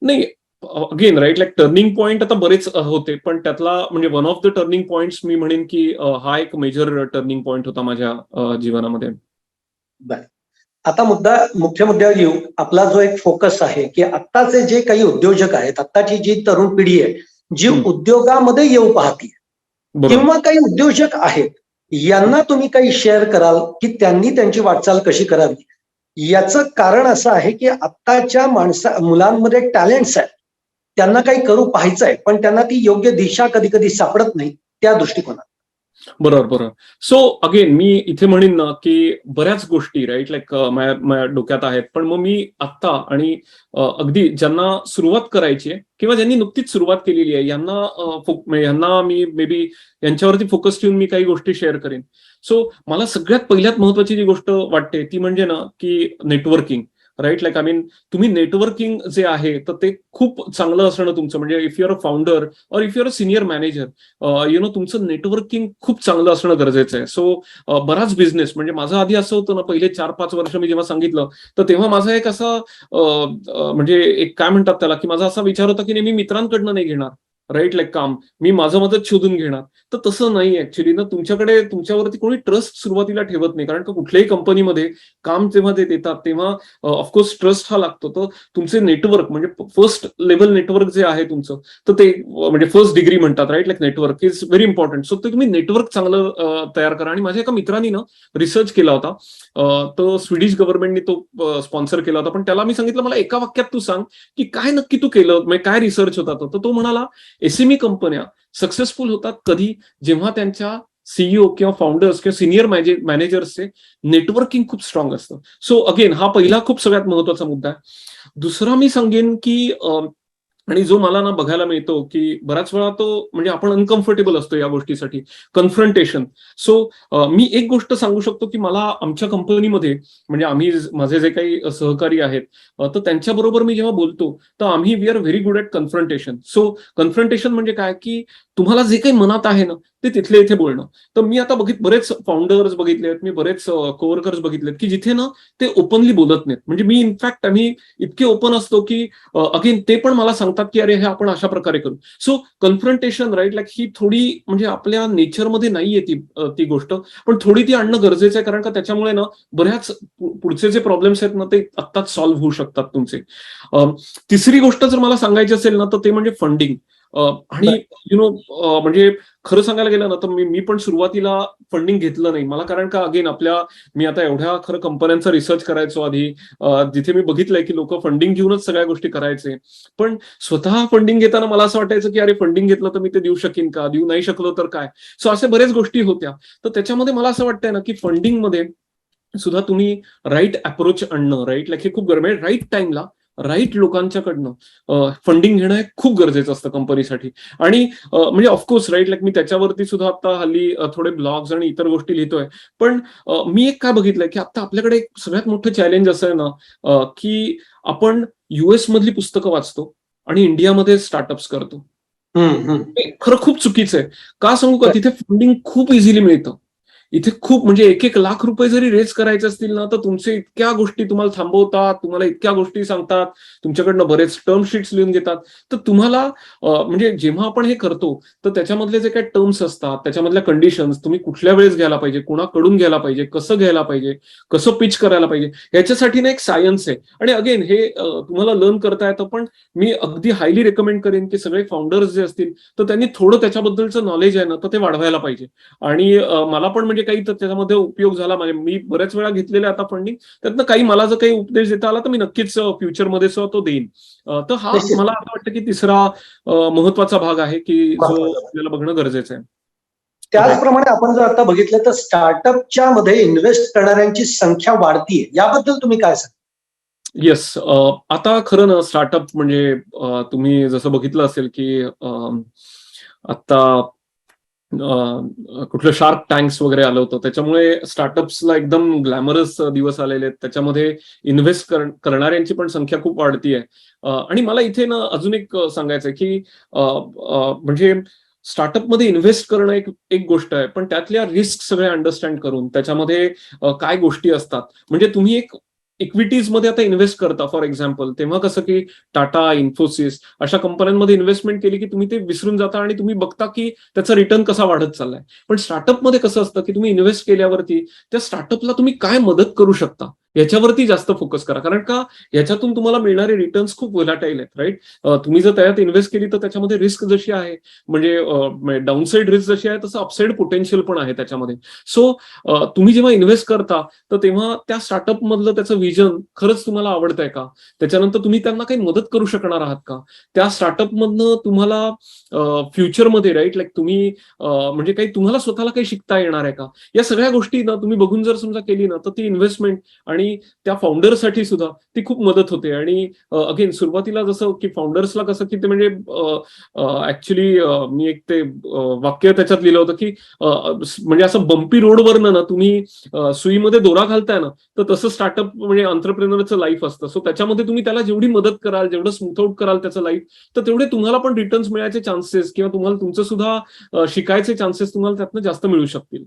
नाही, again right, like turning point आता बरेच होते, पण त्यातला म्हणजे one of the turning points मी म्हणेन की हा एक मेजर टर्निंग पॉइंट होता माझ्या जीवनामध्ये. बर, आता मुख्य मुद्द्यावर येऊ. आपला जो एक फोकस आहे की आत्ताचे जे काही उद्योजक आहेत, आत्ताची जी तरुण पिढी आहे जी उद्योगामध्ये येऊ पाहते, बरोबर. किंवा काही उद्योजक आहेत यांना तुम्ही काही शेअर कराल की त्यांनी त्यांची वाटचाल कशी करावी? याचं कारण असं आहे की आत्ताच्या मुलांमध्ये टॅलेंट्स आहेत, त्यांना काही करू पाहायचंय, पण त्यांना ती योग्य दिशा कधी कधी सापडत नाही त्या दृष्टिकोनात. बरोबर बरोबर. सो अगेन मी इथे म्हणेन ना की बऱ्याच गोष्टी राईट लाईक माझ्या डोक्यात आहेत, पण मग मी आत्ता आणि अगदी ज्यांना सुरुवात करायची आहे किंवा ज्यांनी नुकतीच सुरुवात केलेली आहे यांना मी मे बी यांच्यावरती फोकस ठेवून मी काही गोष्टी शेअर करेन. सो मला सगळ्यात पहिल्यात महत्वाची जी गोष्ट वाटते ती म्हणजे ना की networking. Right like I mean तुम्ही नेटवर्किंग जे आहे तर ते खूप चांगलं असणं तुमचं, म्हणजे इफ युअर अ फाउंडर और if your a senior manager तुमचं नेटवर्किंग खूप चांगलं असणं गरजेचं आहे. सो बराच बिझनेस म्हणजे माझं आधी असं होतं ना, पहिले 4-5 वर्ष मी जेव्हा सांगितलं तर तेव्हा माझा एक असा म्हणजे एक काय म्हणतात त्याला की माझा असा विचार होता की मी मित्रांकडनं नाही घेणार राईट लाईक काम, मी माझं मदत शोधून घेणार. तर तसं नाही ऍक्च्युली ना, तुमच्याकडे तुमच्यावरती कोणी ट्रस्ट सुरुवातीला ठेवत नाही, कारण का कुठल्याही कंपनीमध्ये काम जेव्हा ते देतात तेव्हा ऑफकोर्स ट्रस्ट हा लागतो. तर तुमचे नेटवर्क म्हणजे फर्स्ट लेव्हल नेटवर्क जे आहे तुमचं, तर ते म्हणजे फर्स्ट डिग्री म्हणतात right like network is very important. So ते तुम्ही नेटवर्क चांगलं तयार करा. आणि माझ्या एका मित्रांनी ना रिसर्च केला होता, तो स्वीडिश गव्हर्नमेंटने तो स्पॉन्सर केला होता, पण त्याला मी सांगितलं मला एका वाक्यात तू सांग की काय नक्की तू केलं, म्हणजे काय रिसर्च होता तो. तर तो म्हणाला एसएमई कंपन्या सक्सेसफुल होतात कधी, जेव्हा त्यांच्या सीईओ किंवा फाउंडर्स किंवा सिनियर मॅनेजर्सचे नेटवर्किंग खूप स्ट्रॉंग असतं. सो अगेन हा पहिला खूप सगळ्यात महत्वाचा मुद्दा आहे. दुसरा मी सांगेन की आणि जो मला ना बघायला मिळतो की बऱ्याच वेळा तो म्हणजे आपण अनकम्फर्टेबल असतो या गोष्टीसाठी, कन्फ्रंटेशन. सो मी एक गोष्ट सांगू शकतो की मला आमच्या कंपनीमध्ये म्हणजे आम्ही माझे जे काही सहकारी आहेत तर त्यांच्याबरोबर मी जेव्हा बोलतो तर आम्ही we are very good at confrontation. So confrontation म्हणजे काय की तुम्हाला जे काही मनात आहे ना ते तिथले इथे बोलणं. तर मी आता बरेच फाउंडर्स बघितले आहेत, मी बरेच कोवर्कर्स बघितलेत की जिथे ना ते ओपनली बोलत नाहीत. म्हणजे मी इनफॅक्ट आम्ही इतके ओपन असतो की अगेन ते पण मला सांगतात की अरे हे आपण अशा प्रकारे करू. सो कन्फ्रंटेशन राईट लाईक ही थोडी म्हणजे आपल्या नेचरमध्ये नाहीये ती गोष्ट, पण थोडी ती आणणं गरजेचं आहे, कारण का त्याच्यामुळे ना बऱ्याच पुढचे जे प्रॉब्लेम्स आहेत ना ते आत्ताच सॉल्व्ह होऊ शकतात तुमचे. तिसरी गोष्ट जर मला सांगायची असेल ना तर ते म्हणजे फंडिंग. आणि म्हणजे खरं सांगायला गेलं ना तर मी पण सुरुवातीला फंडिंग घेतलं नाही मला, कारण का अगेन मी आता एवढ्या खरं कंपन्यांचा रिसर्च करायचो आधी, जिथे मी बघितलंय की लोक फंडिंग घेऊनच सगळ्या गोष्टी करायचे. पण स्वतः फंडिंग घेताना मला असं वाटायचं की अरे फंडिंग घेतलं तर मी ते देऊ शकेन का, देऊ नाही शकलो तर काय. सो असे बऱ्याच गोष्टी होत्या. तर त्याच्यामध्ये मला असं वाटतंय ना की फंडिंगमध्ये सुद्धा तुम्ही राईट अप्रोच आणणं, राईट लाईक हे खूप गरजेचं आहे. राईट टाइमला राईट लोकांच्याकडनं फंडिंग घेणं हे खूप गरजेचं असतं कंपनीसाठी. आणि म्हणजे ऑफकोर्स राईट लाईक मी त्याच्यावरती सुद्धा आता हल्ली थोडे ब्लॉग्स आणि इतर गोष्टी लिहितोय. पण मी एक काय बघितलंय की आता आपल्याकडे एक सगळ्यात मोठं चॅलेंज असं आहे ना की आपण US मधली पुस्तकं वाचतो आणि इंडियामध्ये स्टार्टअप्स करतो. हे खरं खूप चुकीचं आहे. का सांगू का, तिथे फंडिंग खूप इझिली मिळतं. इथे खूप म्हणजे 1-1 लाख रुपये जरी रेज करायचे असतील ना तर तुमचे इतक्या गोष्टी तुम्हाला थांबवतात, तुम्हाला इतक्या गोष्टी सांगतात, तुमच्याकडनं बरेच टर्म शीट्स लिहून घेतात. तर तुम्हाला म्हणजे जेव्हा आपण हे करतो तर त्याच्यामधले जे काही टर्म्स असतात, त्याच्यामधल्या कंडिशन्स तुम्ही कुठल्या वेळेस घ्यायला पाहिजे, कोणाकडून घ्यायला पाहिजे, कसं घ्यायला पाहिजे, कसं पिच करायला पाहिजे, याच्यासाठी ना एक सायन्स आहे. आणि अगेन हे तुम्हाला लर्न करता येतं. पण मी अगदी हायली रेकमेंड करेन की सगळे फाउंडर्स जे असतील तर त्यांनी थोडं त्याच्याबद्दलचं नॉलेज आहे ना तर ते वाढवायला पाहिजे. आणि मला पण म्हणजे काही तर त्याच्यामध्ये उपयोग झाला. म्हणजे मी बऱ्याच वेळा घेतलेले आता फंडिंग, त्यातनं काही मला जर काही उपदेश देता आला तर मी नक्कीच फ्युचरमध्ये तो देईन. तर हा निश्चित. मला असं वाटतं की तिसरा महत्वाचा भाग आहे की जो महत्वाचा. आपल्याला बघणं गरजेचं आहे. राईट. त्याचप्रमाणे आपण जर आता बघितलं तर स्टार्टअपच्या मध्ये इन्व्हेस्ट करणाऱ्यांची संख्या वाढतीये, याबद्दल तुम्ही काय सांगा? येस. आता खरं ना स्टार्टअप म्हणजे तुम्ही जसं बघितलं असेल की आता कुठलं शार्क टँक्स वगैरे आलं होतं, त्याच्यामुळे स्टार्टअप्सला एकदम ग्लॅमरस दिवस आलेले आहेत. त्याच्यामध्ये इन्व्हेस्ट करणाऱ्यांची पण संख्या खूप वाढतीये. आणि मला इथे ना अजून एक सांगायचं आहे की म्हणजे स्टार्टअपमध्ये इन्व्हेस्ट करणं एक गोष्ट आहे, पण त्यातल्या रिस्क सगळ्या अंडरस्टँड करून त्याच्यामध्ये काय गोष्टी असतात. म्हणजे तुम्ही एक इक्विटीज मध्ये आता इन्व्हेस्ट करता फॉर एक्झाम्पल, तेव्हा कसं की टाटा, इन्फोसिस अशा कंपन्यांमध्ये इन्व्हेस्टमेंट केली की तुम्ही ते विसरून जाता आणि तुम्ही बघता की त्याचा रिटर्न कसा वाढत चाललाय. पण स्टार्टअपमध्ये कसं असतं की तुम्ही इन्व्हेस्ट केल्यावरती त्या स्टार्टअपला तुम्ही काय मदत करू शकता याच्यावरती जास्त फोकस करा. कारण का याच्यातून तुम्हाला मिळणारे रिटर्न्स खूप व्होलाटाईल आहेत, राईट? तुम्ही जर त्यात इन्व्हेस्ट केली तर त्याच्यामध्ये रिस्क जशी आहे, म्हणजे डाऊनसाईड रिस्क जशी आहे तसं अपसाईड पोटेन्शियल पण आहे त्याच्यामध्ये. सो तुम्ही जेव्हा इन्व्हेस्ट करता तर तेव्हा त्या स्टार्टअप मधलं त्याचं विजन खरंच तुम्हाला आवडतंय का? त्याच्यानंतर तुम्ही त्यांना काही मदत करू शकणार आहात का? त्या स्टार्टअप मधनं तुम्हाला फ्युचरमध्ये, राईट, लाईक तुम्ही म्हणजे काही तुम्हाला स्वतःला काही शिकता येणार आहे का? या सगळ्या गोष्टी ना तुम्ही बघून जर समजा केली ना तर ती इन्व्हेस्टमेंट आणि त्या फाउंडरसाठी सुद्धा ती खूप मदत होते. आणि अगेन सुरुवातीला जसं की फाउंडर्सला कसं की ते म्हणजे ऍक्च्युली मी एक ते वाक्य त्याच्यात लिहिलं होतं की म्हणजे असं बम्पी रोडवरनं ना तुम्ही सुईमध्ये दोरा घालताय ना, तर तसं स्टार्टअप म्हणजे एंटरप्रेनरचं लाईफ असतं. सो त्याच्यामध्ये तुम्ही त्याला जेवढी मदत कराल, जेवढं स्मूथ आउट कराल त्याचं लाईफ, तर तेवढे तुम्हाला पण रिटर्न्स मिळायचे चान्सेस किंवा तुम्हाला तुमचं सुद्धा शिकायचे चान्सेस तुम्हाला त्यातनं जास्त मिळू शकतील.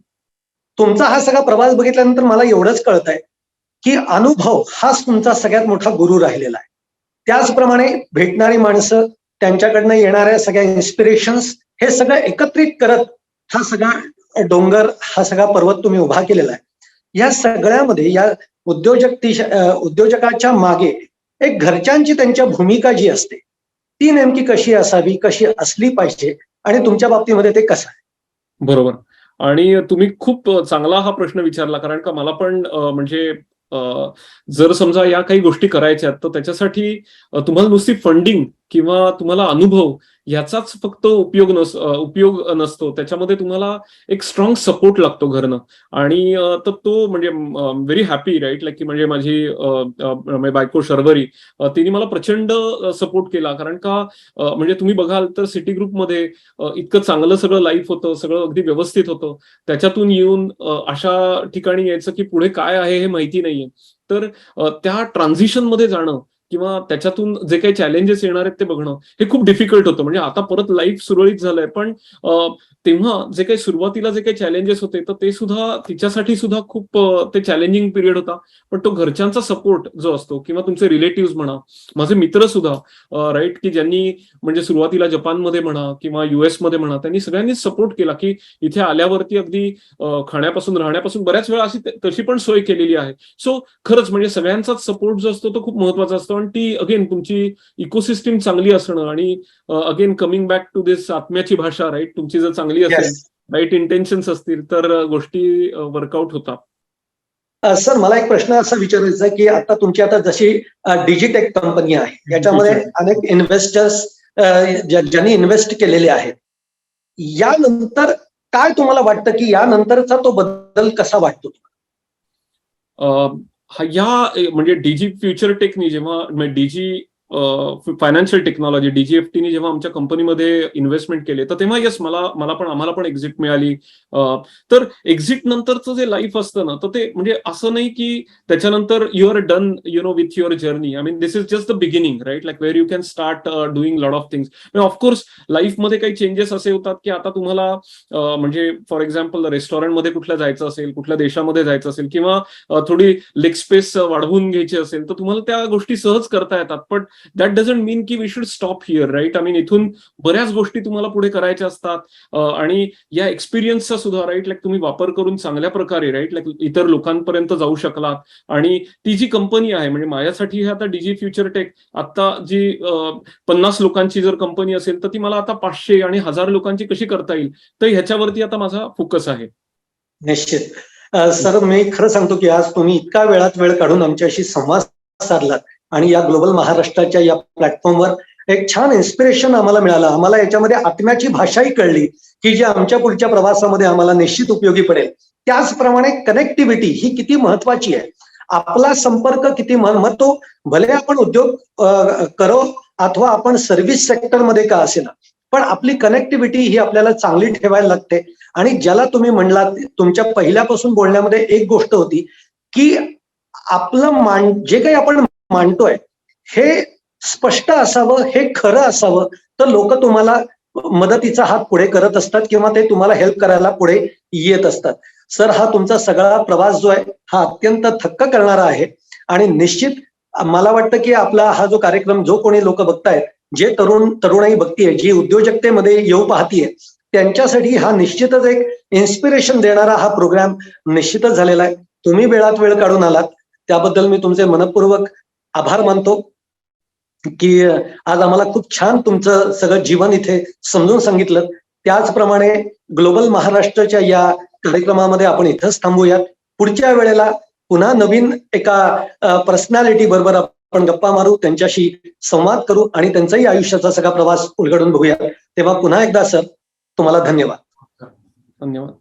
तुमचा हा सगळा प्रवास बघितल्यानंतर मला एवढंच कळतंय की अनुभव हाच तुमचा सगळ्यात मोठा गुरु राहिलेला आहे. त्याचप्रमाणे भेटणारी माणसं, त्यांच्याकडनं येणाऱ्या सगळ्या इन्स्पिरेशन्स, हे सगळं एकत्रित करत हा सगळा डोंगर, हा सगळा पर्वत तुम्ही उभा केलेला आहे. या सगळ्यामध्ये या उद्योजकाच्या मागे एक घरच्यांची त्यांच्या भूमिका जी असते ती नेमकी कशी असावी, कशी असली पाहिजे, आणि तुमच्या बाबतीमध्ये ते कसं आहे? बरोबर. आणि तुम्ही खूप चांगला हा प्रश्न विचारला. कारण का मला पण म्हणजे अ, जर समजा या काही गोष्टी करायच्या तर त्याच्यासाठी तुम्हाला नुसती फंडिंग किंवा तुम्हाला अनुभव याचाच फक्त उपयोग नसतो. त्याच्यामध्ये तुम्हाला एक स्ट्रॉंग सपोर्ट लागतो घरनं. आणि तर तो म्हणजे व्हेरी हॅपी, राईट, लाईक की म्हणजे माझी बायको शर्वरी, तिने मला प्रचंड सपोर्ट केला. कारण का म्हणजे तुम्ही बघाल तर सिटी ग्रुपमध्ये इतकं चांगलं सगळं लाईफ होतं, सगळं अगदी व्यवस्थित होतं. त्याच्यातून येऊन अशा ठिकाणी यायचं की पुढे काय आहे हे माहिती नाहीये. तर त्या ट्रान्झिशन मध्ये जाणं किंवा त्याच्यातून जे काही चॅलेंजेस येणार आहेत ते बघणं हे खूप डिफिकल्ट होतं. म्हणजे आता परत लाईफ सुरळीत झालंय, पण तेव्हा जे काही सुरुवातीला जे काही चॅलेंजेस होते तर ते सुद्धा तिच्यासाठी सुद्धा खूप ते चॅलेंजिंग पिरियड होता. पण तो घरच्यांचा सपोर्ट जो असतो किंवा तुमचे रिलेटिव्ह म्हणा, माझे मित्र सुद्धा, राईट, की ज्यांनी म्हणजे सुरुवातीला जपानमध्ये म्हणा किंवा US मध्ये म्हणा, त्यांनी सगळ्यांनीच सपोर्ट केला की इथे आल्यावरती अगदी खाण्यापासून राहण्यापासून बऱ्याच वेळा अशी तशी पण सोय केलेली आहे. सो खरंच म्हणजे सगळ्यांचाच सपोर्ट जो असतो तो खूप महत्वाचा असतो. आणि ती अगेन तुमची इकोसिस्टीम चांगली असणं आणि अगेन कमिंग बॅक टू दिस आत्म्याची भाषा, राईट, तुमची जर चांगली असेल, राईट इंटेन्शन्स असतील तर गोष्टी वर्कआउट होतात. सर, मला एक प्रश्न असा विचारायचा आहे की आता तुमची जशी डिजिटेक कंपनी आहे, याच्यामध्ये अनेक इन्व्हेस्टर्स ज्यांनी इन्व्हेस्ट केलेले आहेत, यानंतर काय तुम्हाला वाटतं की यानंतरचा तो बदल कसा वाटतो? या म्हणजे डीजी फ्युचर टेकनी जेव्हा डीजी फायनान्शियल टेक्नॉलॉजी DGFTनी जेव्हा आमच्या कंपनीमध्ये इन्व्हेस्टमेंट केले तर तेव्हा येस आम्हाला पण एक्झिट मिळाली. तर एक्झिट नंतरचं जे लाईफ असतं ना तर ते म्हणजे असं नाही की त्याच्यानंतर you are done with your journey. I mean this is just the beginning, right, like where you can start doing lot of things. Of course लाईफमध्ये काही चेंजेस असे होतात की आता तुम्हाला म्हणजे फॉर एक्झाम्पल रेस्टॉरंटमध्ये कुठल्या जायचं असेल, कुठल्या देशामध्ये जायचं असेल किंवा थोडी लेग स्पेस वाढवून घ्यायची असेल तर तुम्हाला त्या गोष्टी सहज करता येतात. पण दॅट डझंट मीन की we should stop here, right. I mean इथून बऱ्याच गोष्टी तुम्हाला पुढे करायच्या असतात आणि या एक्सपिरियन्सचा सुद्धा, राईट, लाईक तुम्ही वापर करून चांगल्या प्रकारे, राईट, लाईक इतर लोकांपर्यंत जाऊ शकलात. आणि ती जी कंपनी आहे म्हणजे माझ्यासाठी हे आता डीजी फ्युचर टेक आता जी 50 लोकांची जर कंपनी असेल तर ती मला आता 500 आणि 1000 लोकांची कशी करता येईल, तर ह्याच्यावरती आता माझा फोकस आहे. निश्चित. सर, मी खरं सांगतो की आज तुम्ही इतका वेळात वेळ काढून आमच्याशी संवाद साधलात आणि या ग्लोबल महाराष्ट्राच्या या प्लॅटफॉर्मवर एक छान इन्स्पिरेशन आम्हाला मिळालं. आम्हाला याच्यामध्ये आत्म्याची भाषाही कळली की जी आमच्या पुढच्या प्रवासामध्ये आम्हाला निश्चित उपयोगी पडेल. त्याचप्रमाणे कनेक्टिव्हिटी ही किती महत्वाची आहे, आपला संपर्क किती मग तो भले आपण उद्योग करो अथवा आपण सर्व्हिस सेक्टरमध्ये का असेना, पण आपली कनेक्टिव्हिटी ही आपल्याला चांगली ठेवायला लागते. आणि ज्याला तुम्ही म्हणलात तुमच्या पहिल्यापासून बोलण्यामध्ये एक गोष्ट होती की आपलं जे काही आपण मांडतोय हे स्पष्ट असावं, हे खरं असावं, तर लोक तुम्हाला मदतीचा हात पुढे करत असतात किंवा ते तुम्हाला हेल्प करायला पुढे येत असतात. सर, हा तुमचा सगळा प्रवास जो आहे हा अत्यंत थक्क करणारा आहे. आणि निश्चित मला वाटतं की आपला हा जो कार्यक्रम जो कोणी लोक बघतायत, जे तरुणाई बघतीये, जी उद्योजकतेमध्ये येऊ पाहतीये, त्यांच्यासाठी हा निश्चितच एक इन्स्पिरेशन देणारा हा प्रोग्राम निश्चितच झालेला आहे. तुम्ही वेळात वेळ काढून आलात त्याबद्दल मी तुमचे मनपूर्वक आभार मानतो की आज आम्हाला खूप छान तुमचं सगळं जीवन इथे समजून सांगितलं. त्याचप्रमाणे ग्लोबल महाराष्ट्राच्या या कार्यक्रमामध्ये आपण इथंच थांबूयात. पुढच्या वेळेला पुन्हा नवीन एका पर्सनॅलिटी बरोबर आपण गप्पा मारू, त्यांच्याशी संवाद करू आणि त्यांचाही आयुष्याचा सगळा प्रवास उलगडून बघूया. तेव्हा पुन्हा एकदा सर तुम्हाला धन्यवाद. धन्यवाद.